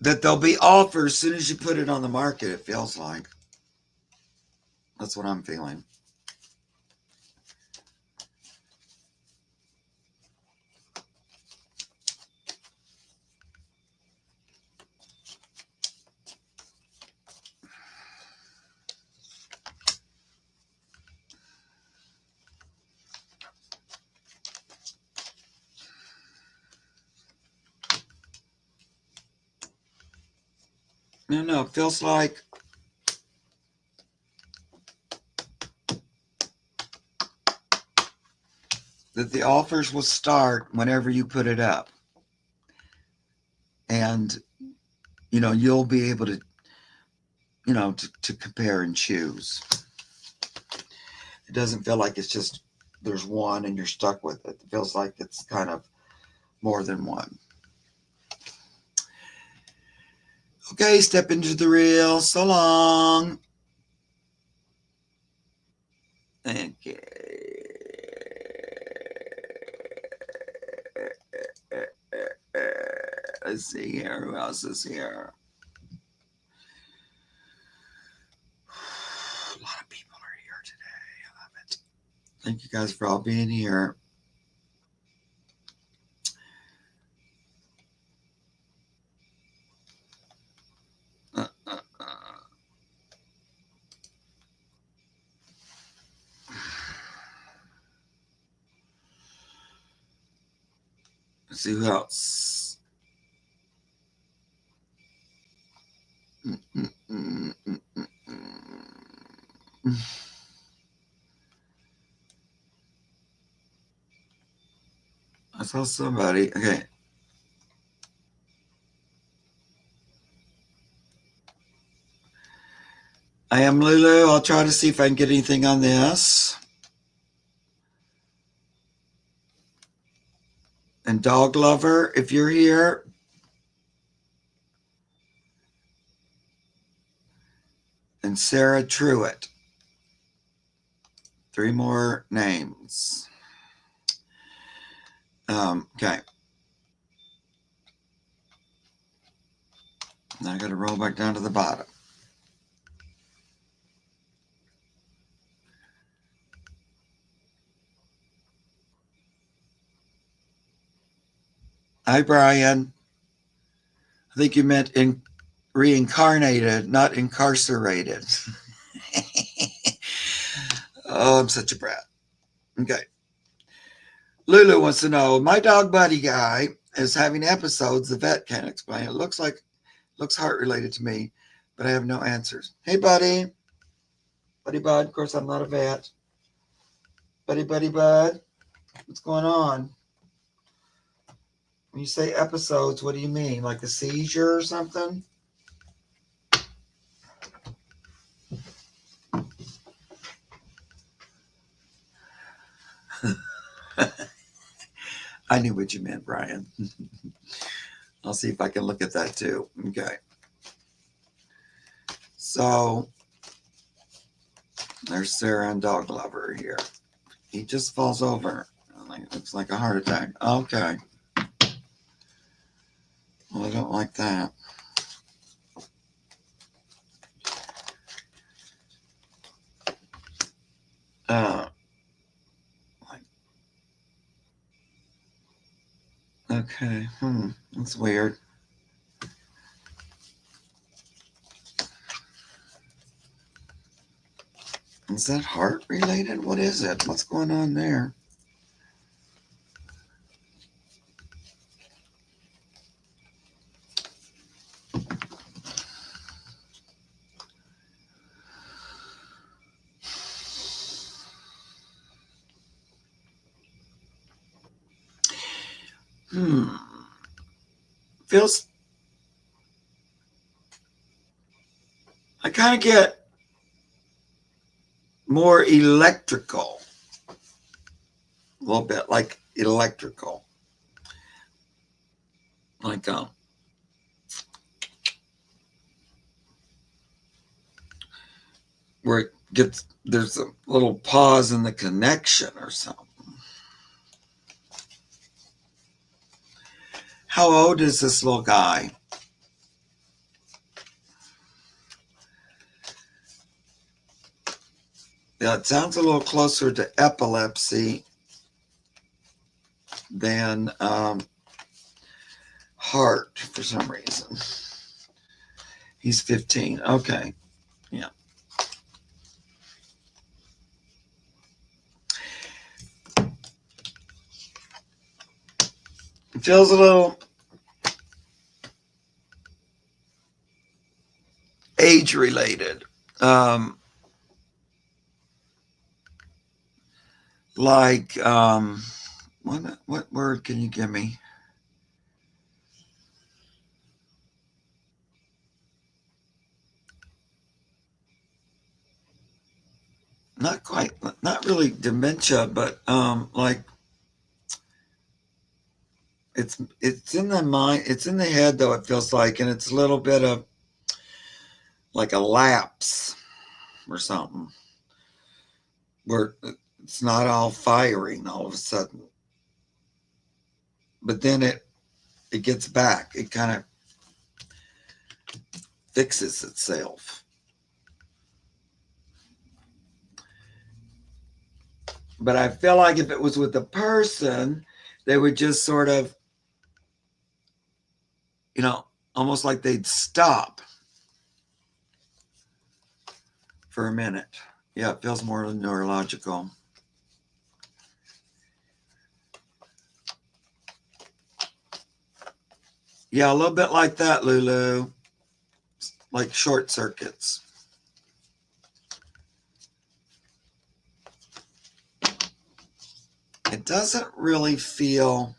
that there'll be offers as soon as you put it on the market, it feels like. That's what I'm feeling. No, it feels like that the offers will start whenever you put it up. And, you'll be able to, to compare and choose. It doesn't feel like it's just there's one and you're stuck with it. It feels like it's kind of more than one. Okay, step into the real. So long. Okay. Let's see here. Who else is here? A lot of people are here today. I love it. Thank you guys for all being here. Let's see who else. I saw somebody. Okay. I am Lulu. I'll try to see if I can get anything on this. And Dog Lover, if you're here. And Sarah Truitt. 3 more names. Okay. Now I got to roll back down to the bottom. Hi, Brian. I think you meant reincarnated, not incarcerated. Oh, I'm such a brat. Okay. Lulu wants to know, my dog buddy guy is having episodes the vet can't explain. It looks heart related to me, but I have no answers. Hey, buddy. Buddy Bud. Of course, I'm not a vet. Buddy Bud. What's going on? When you say episodes, what do you mean? Like a seizure or something? I knew what you meant, Brian. I'll see if I can look at that too. Okay. So there's Sarah and Dog Lover here. He just falls over. Looks like a heart attack. Okay. Well, I don't like that. Okay. That's weird. Is that heart related? What is it? What's going on there? Feels. I kind of get more electrical. A little bit like electrical. Like where it gets, there's a little pause in the connection or something. How old is this little guy? Yeah, it sounds a little closer to epilepsy than heart for some reason. He's 15. Okay. Yeah. It feels a little age related. Like, what word can you give me? Not quite, not really dementia, but like it's in the mind, it's in the head though. It feels like, and it's a little bit of like a lapse or something, where it's not all firing all of a sudden, but then it gets back. It kind of fixes itself. But I feel like if it was with a person, they would just sort of, almost like they'd stop for a minute. Yeah, it feels more neurological. Yeah, a little bit like that, Lulu. Like short circuits. It doesn't really feel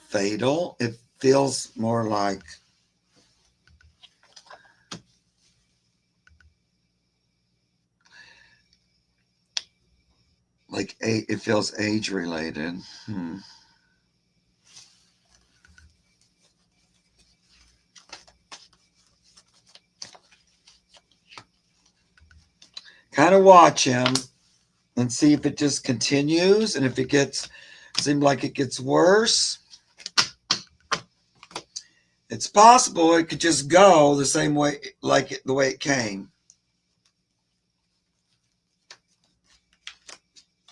fatal. It feels more like it feels age related. Kind of watch him and see if it just continues, and if it seems like it gets worse, it's possible it could just go the same way, like the way it came.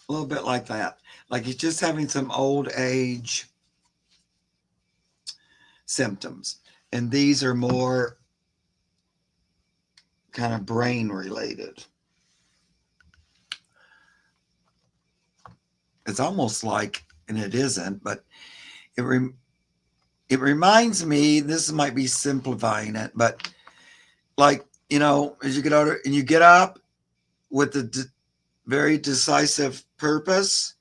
A little bit like that. Like he's just having some old age symptoms. And these are more kind of brain related. It's almost like, and it isn't, but it reminds me, this might be simplifying it, but like, you know, as you get older and you get up with a very decisive purpose,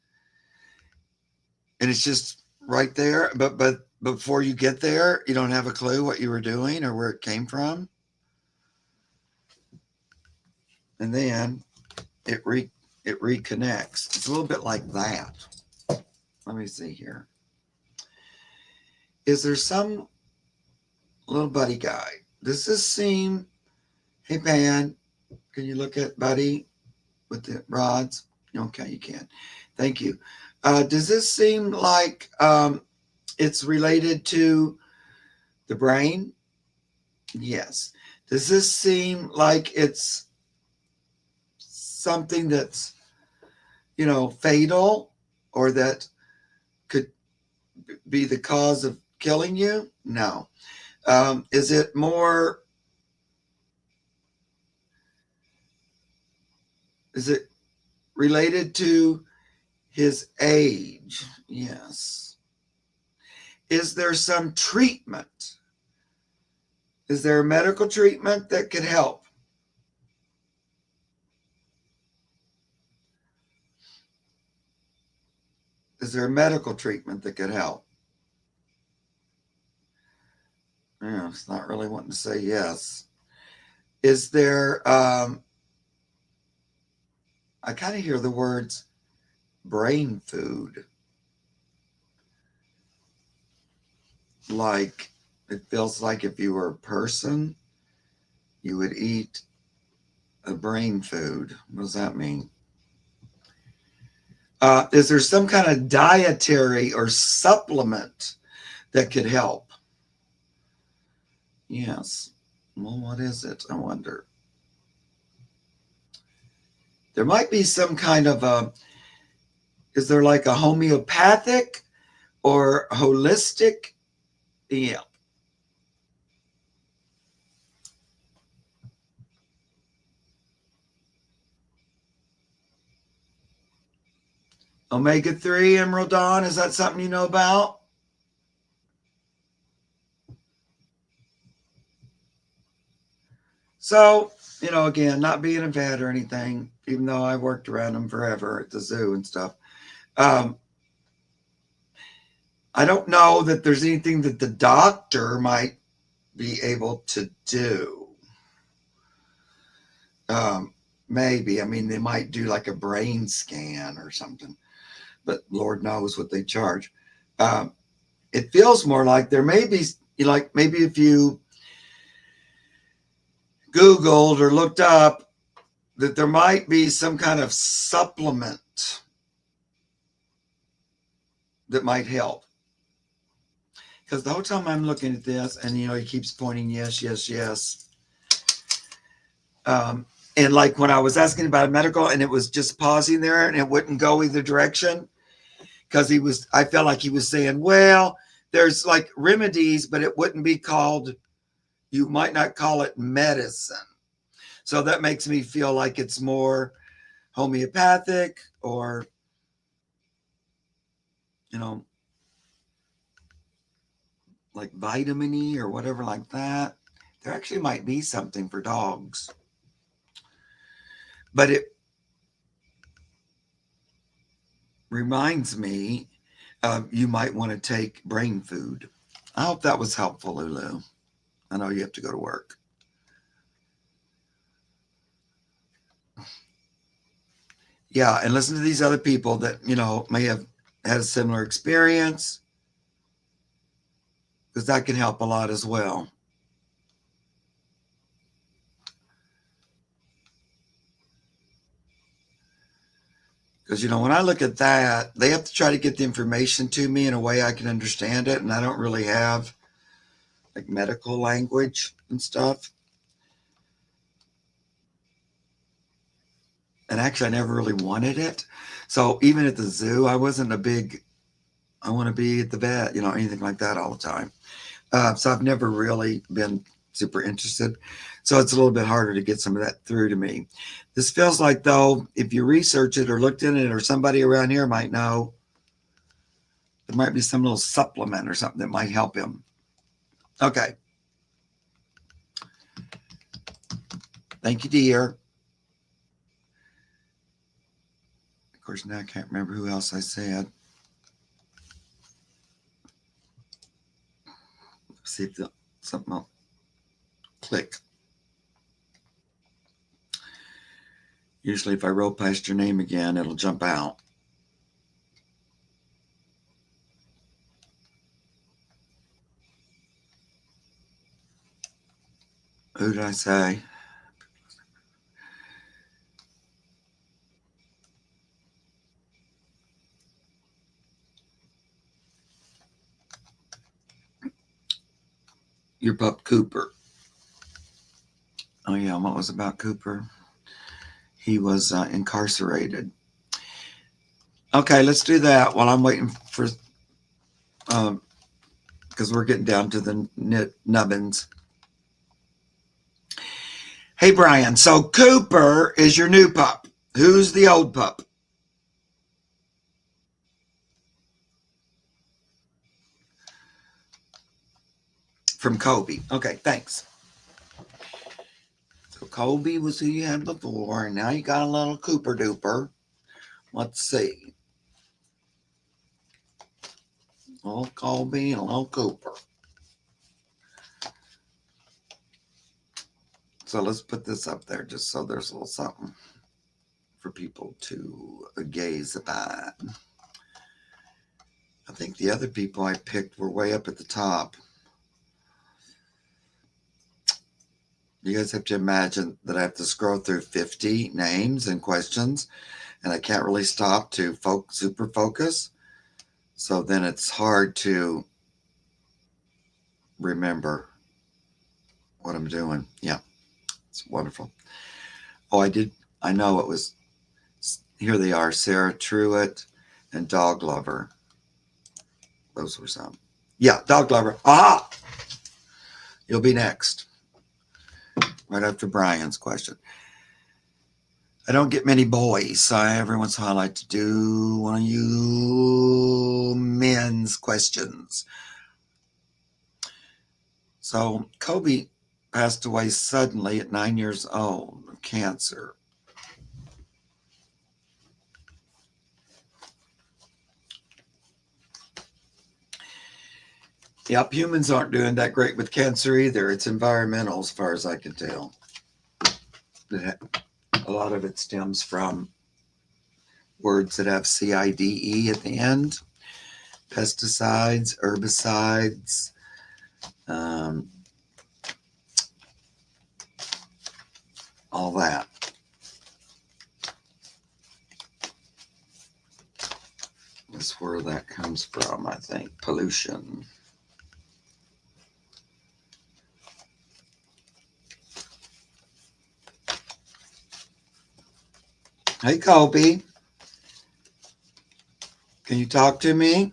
and it's just right there. But before you get there, you don't have a clue what you were doing or where it came from. And then it reconnects. It's a little bit like that. Let me see here. Is there some little buddy guy? Does this seem, hey Pan, can you look at Buddy with the rods? Okay, you can. Thank you. Does this seem like it's related to the brain? Yes. Does this seem like it's something that's, you know, fatal or that could be the cause of killing you? No. Is it more, is it related to his age? Yes. Is there some treatment? Is there a medical treatment that could help? Is there a medical treatment that could help? Yeah, it's not really wanting to say yes. Is there, I kind of hear the words brain food. Like, it feels like if you were a person, you would eat a brain food. What does that mean? Is there some kind of dietary or supplement that could help? Yes. Well, what is it? I wonder. There might be some kind of a, is there like a homeopathic or holistic? Yeah. Omega-3, Emerald Dawn, is that something you know about? So, you know, again, not being a vet or anything, even though I worked around them forever at the zoo and stuff. I don't know that there's anything that the doctor might be able to do. Maybe. I mean, they might do like a brain scan or something, but Lord knows what they charge. It feels more like there may be, like maybe if you Googled or looked up that there might be some kind of supplement that might help. Because the whole time I'm looking at this, and you know, he keeps pointing yes, yes, yes. And like when I was asking about a medical, and it was just pausing there, and it wouldn't go either direction, because I felt like he was saying, well, there's like remedies, but it wouldn't be called, you might not call it medicine. So that makes me feel like it's more homeopathic or, you know, like vitamin E or whatever like that. There actually might be something for dogs. But it reminds me you might want to take brain food. I hope that was helpful, Lulu. I know you have to go to work. Yeah, and listen to these other people that, you know, may have had a similar experience, because that can help a lot as well. Because, you know, when I look at that, they have to try to get the information to me in a way I can understand it. And I don't really have like medical language and stuff. And actually, I never really wanted it. So even at the zoo, I wasn't a big, I want to be at the vet, you know, anything like that all the time. So I've never really been super interested. So it's a little bit harder to get some of that through to me. This feels like, though, if you research it or looked in it, or somebody around here might know, There might be some little supplement or something that might help him. Okay. Thank you, dear. Of course, now I can't remember who else I said. Let's see if something will click. Usually if I roll past your name again, it'll jump out. Who did I say? Your pup, Cooper. Oh, yeah, what was about Cooper? He was incarcerated. Okay, let's do that while I'm waiting for, because we're getting down to the nubbins. Hey, Brian, so Cooper is your new pup. Who's the old pup? From Kobe. Okay, thanks. So Kobe was who you had before, and now you got a little Cooper duper. Let's see. A little Kobe and a little Cooper. So let's put this up there just so there's a little something for people to gaze upon. I think the other people I picked were way up at the top. You guys have to imagine that I have to scroll through 50 names and questions, and I can't really stop to super focus. So then it's hard to remember what I'm doing. Yeah, it's wonderful. Oh, I know it was, here they are, Sarah Truitt and Dog Lover. Those were some. Yeah, Dog Lover. Aha! You'll be next. Right after Brian's question. I don't get many boys, so every once in a while I like to do one of you men's questions. So Kobe passed away suddenly at 9 years old of cancer. Yep, humans aren't doing that great with cancer either. It's environmental as far as I can tell. A lot of it stems from words that have CIDE at the end. Pesticides, herbicides, all that. That's where that comes from, I think. Pollution. Hey, Kobe. Can you talk to me?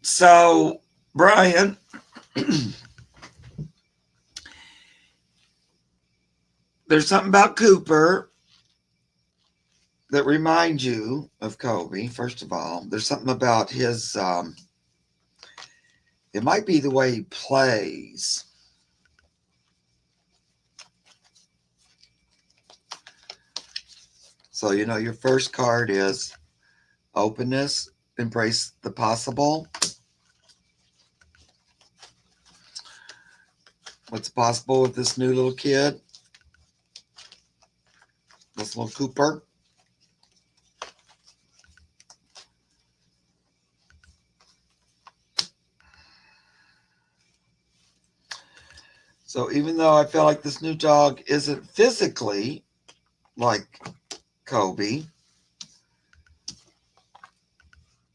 So, Brian, there's something about Cooper that reminds you of Kobe, first of all. There's something about his, it might be the way he plays. So, your first card is openness, embrace the possible. What's possible with this new little kid? This little Cooper. So even though I feel like this new dog isn't physically like Kobe,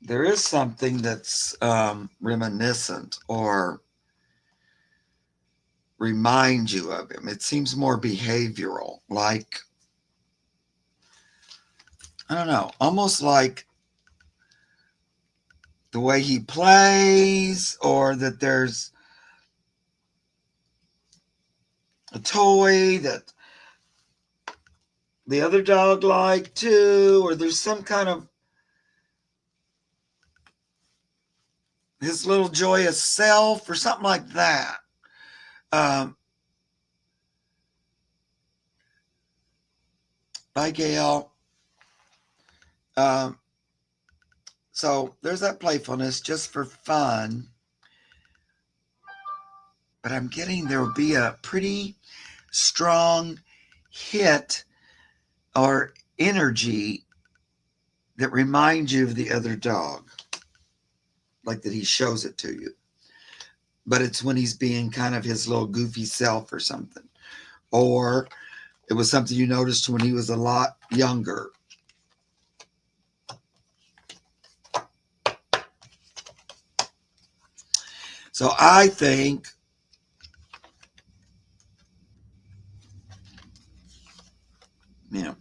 there is something that's reminiscent or reminds you of him. It seems more behavioral, like, I don't know, almost like the way he plays, or that there's a toy that the other dog liked too, or there's some kind of his little joyous self or something like that. Um, Bye, Gail. Um, so there's that playfulness just for fun. But I'm getting there will be a pretty strong hit or energy that reminds you of the other dog, like that he shows it to you. But it's when he's being kind of his little goofy self or something. Or it was something you noticed when he was a lot younger. So I think, you know,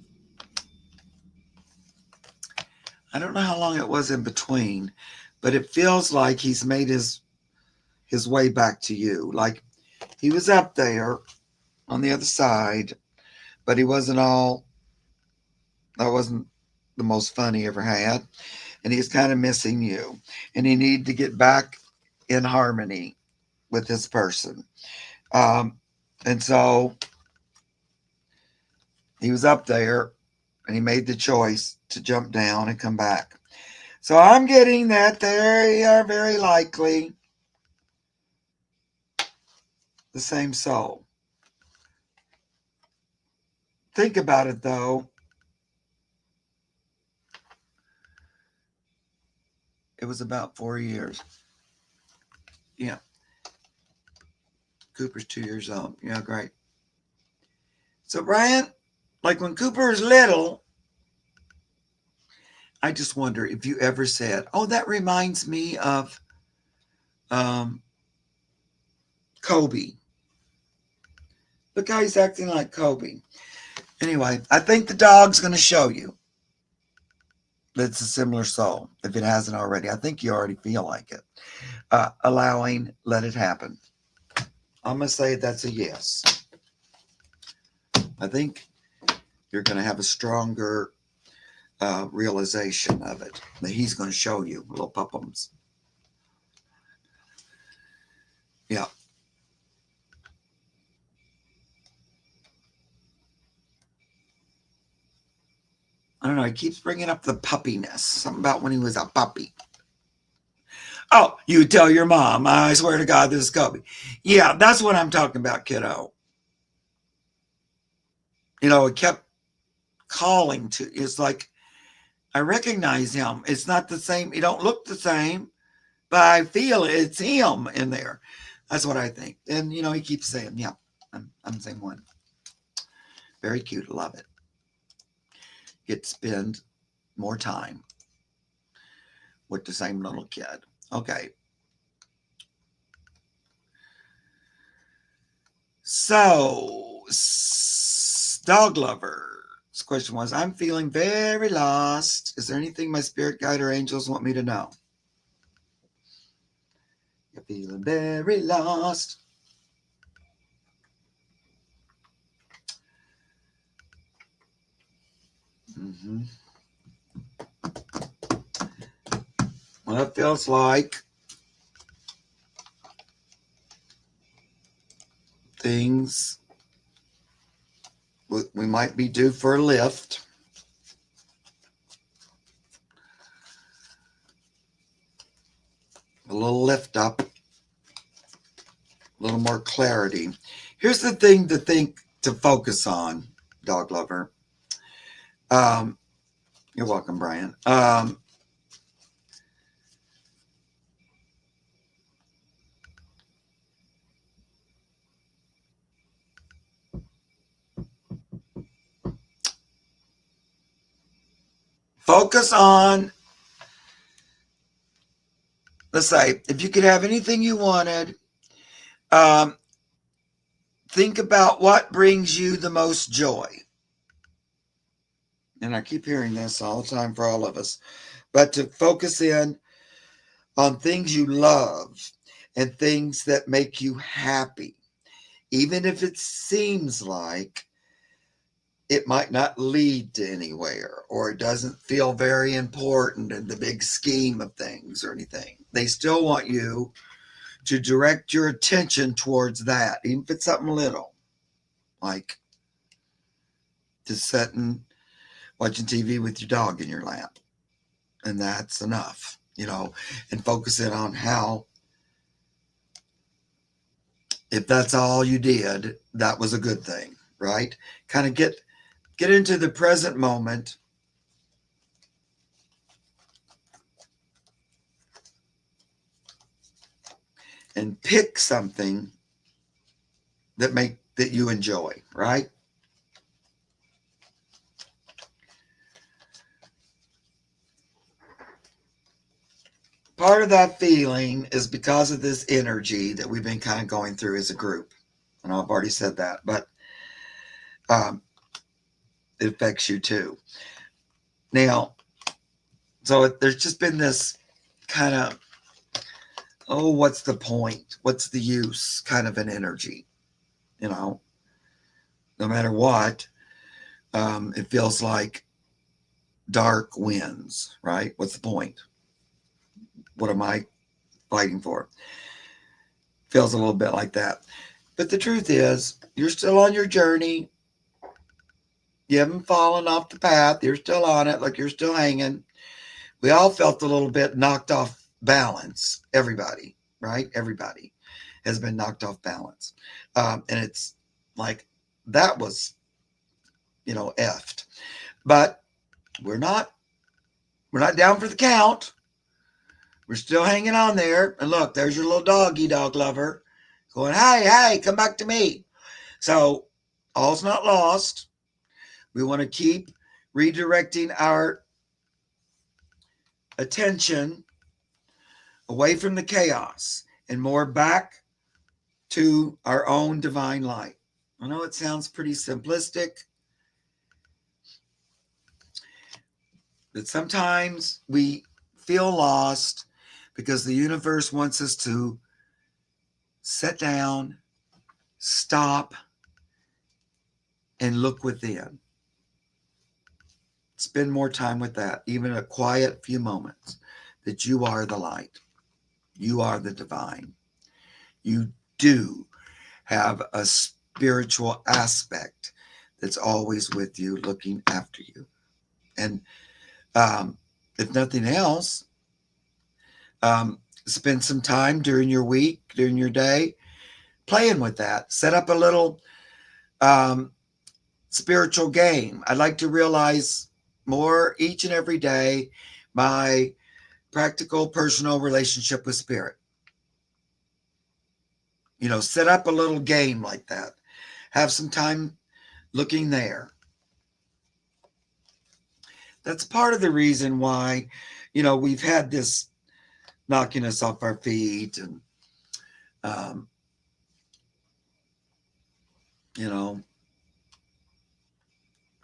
I don't know how long it was in between, but it feels like he's made his way back to you. Like he was up there on the other side, but he wasn't all, that wasn't the most fun he ever had. And he's kind of missing you. And he needed to get back in harmony with this person. Um, and so he was up there and he made the choice to jump down and come back. So I'm getting that they are very likely the same soul. Think about it though. It was about 4 years. Yeah. Cooper's 2 years old. Yeah, great. So, Brian, like when Cooper was little, I just wonder if you ever said, "Oh, that reminds me of um, Kobe. The guy's acting like Kobe." Anyway, I think the dog's going to show you that it's a similar soul if it hasn't already. I think you already feel like it. Allowing, let it happen. I'm going to say that's a yes. I think you're going to have a stronger realization of it that he's going to show you, little puppums. Yeah. I don't know. He keeps bringing up the puppiness. Something about when he was a puppy. Oh, you tell your mom. I swear to God, this is Kobe. Yeah, that's what I'm talking about, kiddo. You know, it kept calling to. It's like I recognize him. It's not the same. He don't look the same, but I feel it's him in there. That's what I think. And you know, he keeps saying, "Yeah, I'm the same one." Very cute. Love it. Get to spend more time with the same little kid. Okay. So, dog lover's question was, I'm feeling very lost. Is there anything my spirit guide or angels want me to know? You're feeling very lost. Mm-hmm. Well, it feels like things we might be due for a lift. A little lift up, a little more clarity. Here's the thing to focus on, dog lover. Um, you're welcome, Brian. focus on, let's say, if you could have anything you wanted, um, think about what brings you the most joy. And I keep hearing this all the time for all of us. But to focus in on things you love and things that make you happy, even if it seems like it might not lead to anywhere or it doesn't feel very important in the big scheme of things or anything. They still want you to direct your attention towards that, even if it's something little, like just sitting watching TV with your dog in your lap. And that's enough, and focusing on how, if that's all you did, that was a good thing, right? Kind of get into the present moment and pick something that you enjoy, right? Part of that feeling is because of this energy that we've been kind of going through as a group. And I've already said that, but it affects you too. Now, so there's just been this kind of, oh, what's the point? What's the use kind of an energy, no matter what. It feels like dark winds, right? What's the point? What am I fighting for? Feels a little bit like that. But the truth is, you're still on your journey. You haven't fallen off the path. You're still on it, like you're still hanging. We all felt a little bit knocked off balance. Everybody, right? Everybody has been knocked off balance. And it's like, that was, effed. But we're not down for the count. We're still hanging on there. And look, there's your little doggy dog lover going, hey, come back to me. So all's not lost. We want to keep redirecting our attention away from the chaos and more back to our own divine light. I know it sounds pretty simplistic, but sometimes we feel lost because the universe wants us to sit down, stop, and look within. Spend more time with that, even a quiet few moments, that you are the light. You are the divine. You do have a spiritual aspect that's always with you, looking after you. And if nothing else, spend some time during your week, during your day, playing with that. Set up a little spiritual game. I'd like to realize more each and every day my practical personal relationship with spirit. Set up a little game like that. Have some time looking there. That's part of the reason why, we've had this knocking us off our feet and,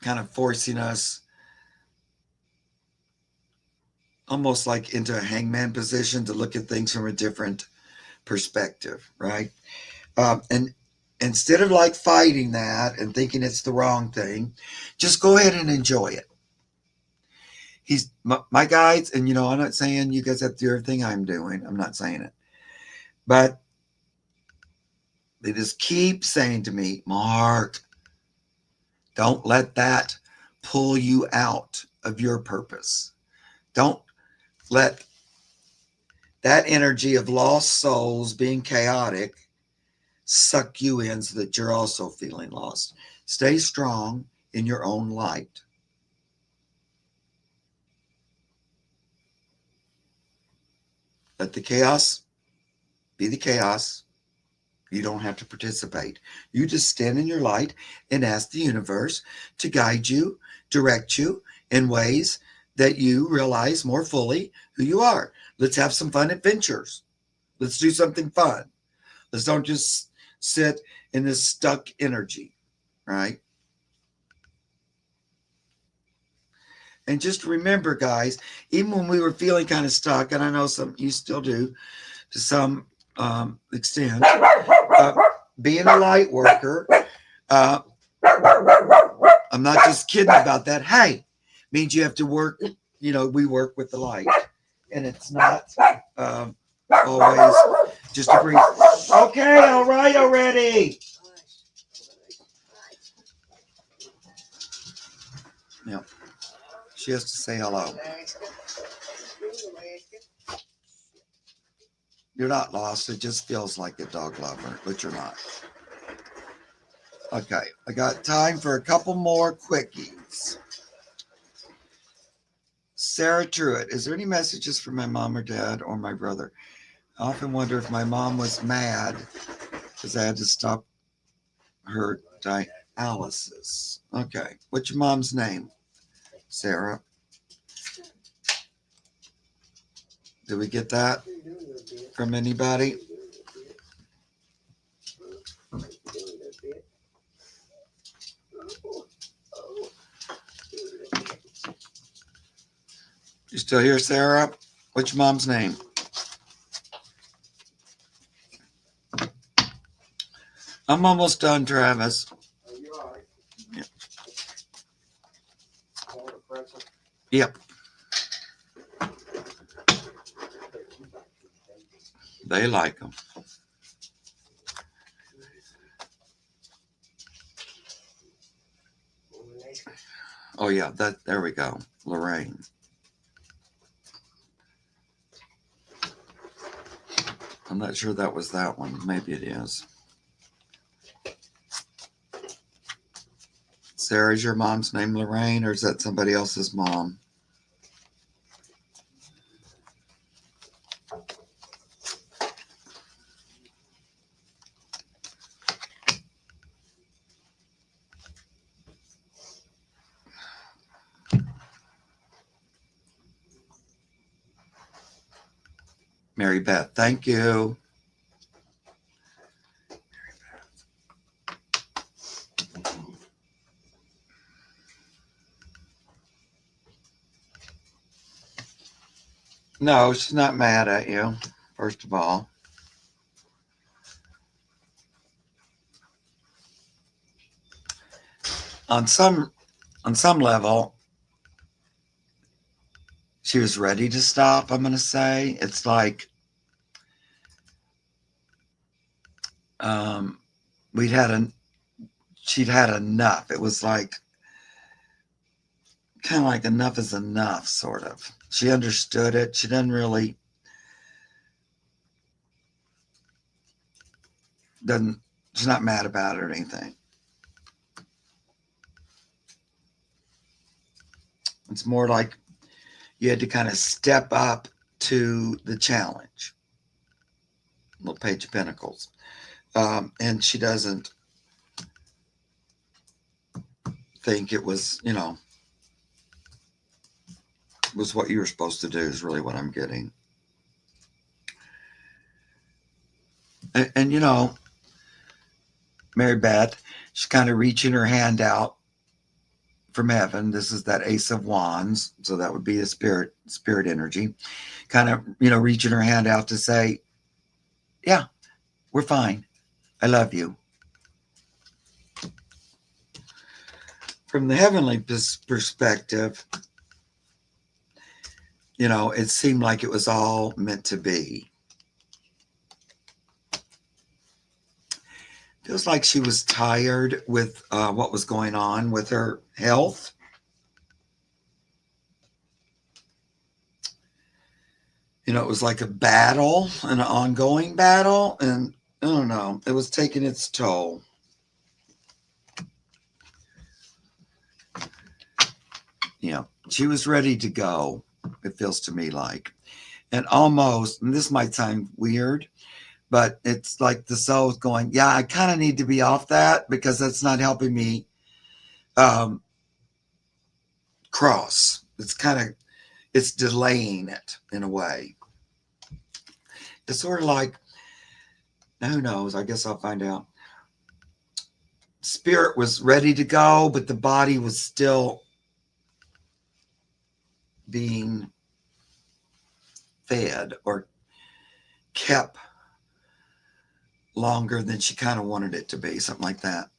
kind of forcing us almost like into a hangman position to look at things from a different perspective, right? And instead of like fighting that and thinking it's the wrong thing, just go ahead and enjoy it. He's my guides, and I'm not saying you guys have to do everything I'm doing. I'm not saying it. But they just keep saying to me, Mark, don't let that pull you out of your purpose. Don't let that energy of lost souls being chaotic suck you in so that you're also feeling lost. Stay strong in your own light. Let the chaos be the chaos. You don't have to participate. You just stand in your light and ask the universe to guide you, direct you in ways that you realize more fully who you are. Let's have some fun adventures. Let's do something fun. Let's don't just sit in this stuck energy, right? And just remember, guys, even when we were feeling kind of stuck, and I know some you still do to some extent, being a light worker, I'm not just kidding about that. Hey, means you have to work. We work with the light, and it's not always just to bring. Okay, all right, already. Yeah, she has to say hello. You're not lost. It just feels like a dog lover, but you're not. Okay, I got time for a couple more quickies. Sarah Truitt, is there any messages for my mom or dad or my brother? I often wonder if my mom was mad because I had to stop her dialysis. Okay, what's your mom's name, Sarah? Did we get that from anybody? You still here, Sarah? What's your mom's name? I'm almost done, Travis. Yep. Yep. They like them. Oh yeah, there we go. Lorraine. I'm not sure that was that one. Maybe it is. Sarah, is your mom's name Lorraine, or is that somebody else's mom? Mary Beth, thank you. No, she's not mad at you, first of all. On some level, she was ready to stop, I'm going to say. It's like she'd had enough. It was like kind of like enough is enough, sort of. She understood it. She she's not mad about it or anything. It's more like you had to kind of step up to the challenge. Little Page of Pentacles. And she doesn't think it was, was what you were supposed to do is really what I'm getting. And Mary Beth, she's kind of reaching her hand out from heaven. This is that Ace of Wands, so that would be a spirit energy, kind of reaching her hand out to say, yeah, we're fine, I love you. From the heavenly perspective, it seemed like it was all meant to be. Feels like she was tired with what was going on with her health. It was like a battle, an ongoing battle, and I don't know, it was taking its toll. She was ready to go, it feels to me like. And almost, and this might sound weird, but it's like the soul's going, yeah, I kind of need to be off that because that's not helping me cross. It's kind of it's delaying it in a way. It's sort of like, who knows? I guess I'll find out. Spirit was ready to go, but the body was still being fed or kept longer than she kind of wanted it to be, something like that.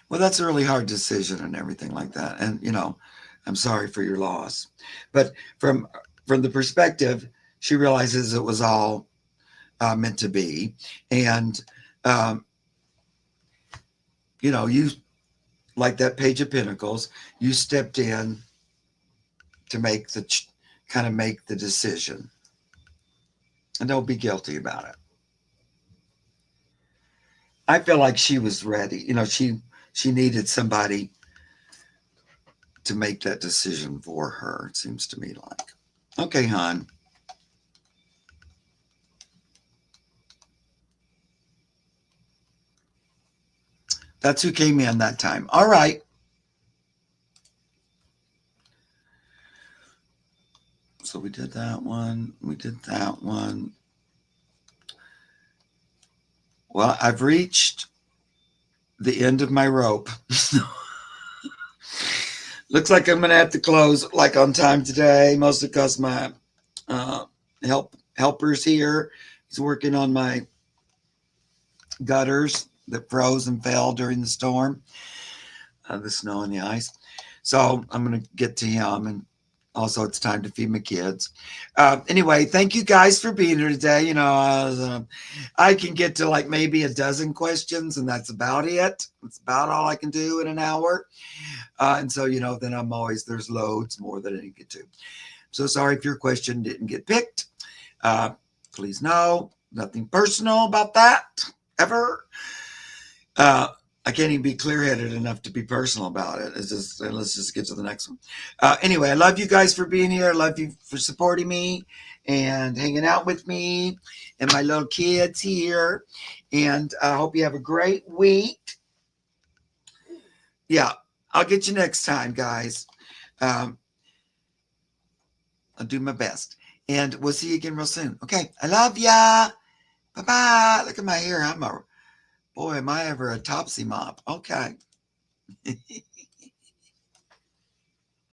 Well, that's a really hard decision and everything like that. And, I'm sorry for your loss. But from the perspective, she realizes it was all meant to be. And, you, like that Page of Pentacles, you stepped in to make kind of make the decision. And don't be guilty about it. I feel like she was ready. She needed somebody to make that decision for her, it seems to me like. Okay, hon. That's who came in that time. All right. So we did that one. We did that one. Well, I've reached the end of my rope. Looks like I'm going to have to close like on time today, mostly because my helper's here. He's working on my gutters that froze and fell during the storm, the snow and the ice. So I'm going to get to him, and also it's time to feed my kids. Anyway, thank you guys for being here today. I can get to like maybe a dozen questions, and that's about it. It's about all I can do in an hour. And so, then there's loads more that I didn't get to. So sorry if your question didn't get picked. Please know, nothing personal about that, ever. I can't even be clear-headed enough to be personal about it. Let's just get to the next one. Anyway, I love you guys for being here. I love you for supporting me and hanging out with me and my little kids here. And I hope you have a great week. Yeah, I'll get you next time, guys. I'll do my best. And we'll see you again real soon. Okay, I love ya. Bye-bye. Look at my hair. Boy, am I ever a topsy mop. Okay.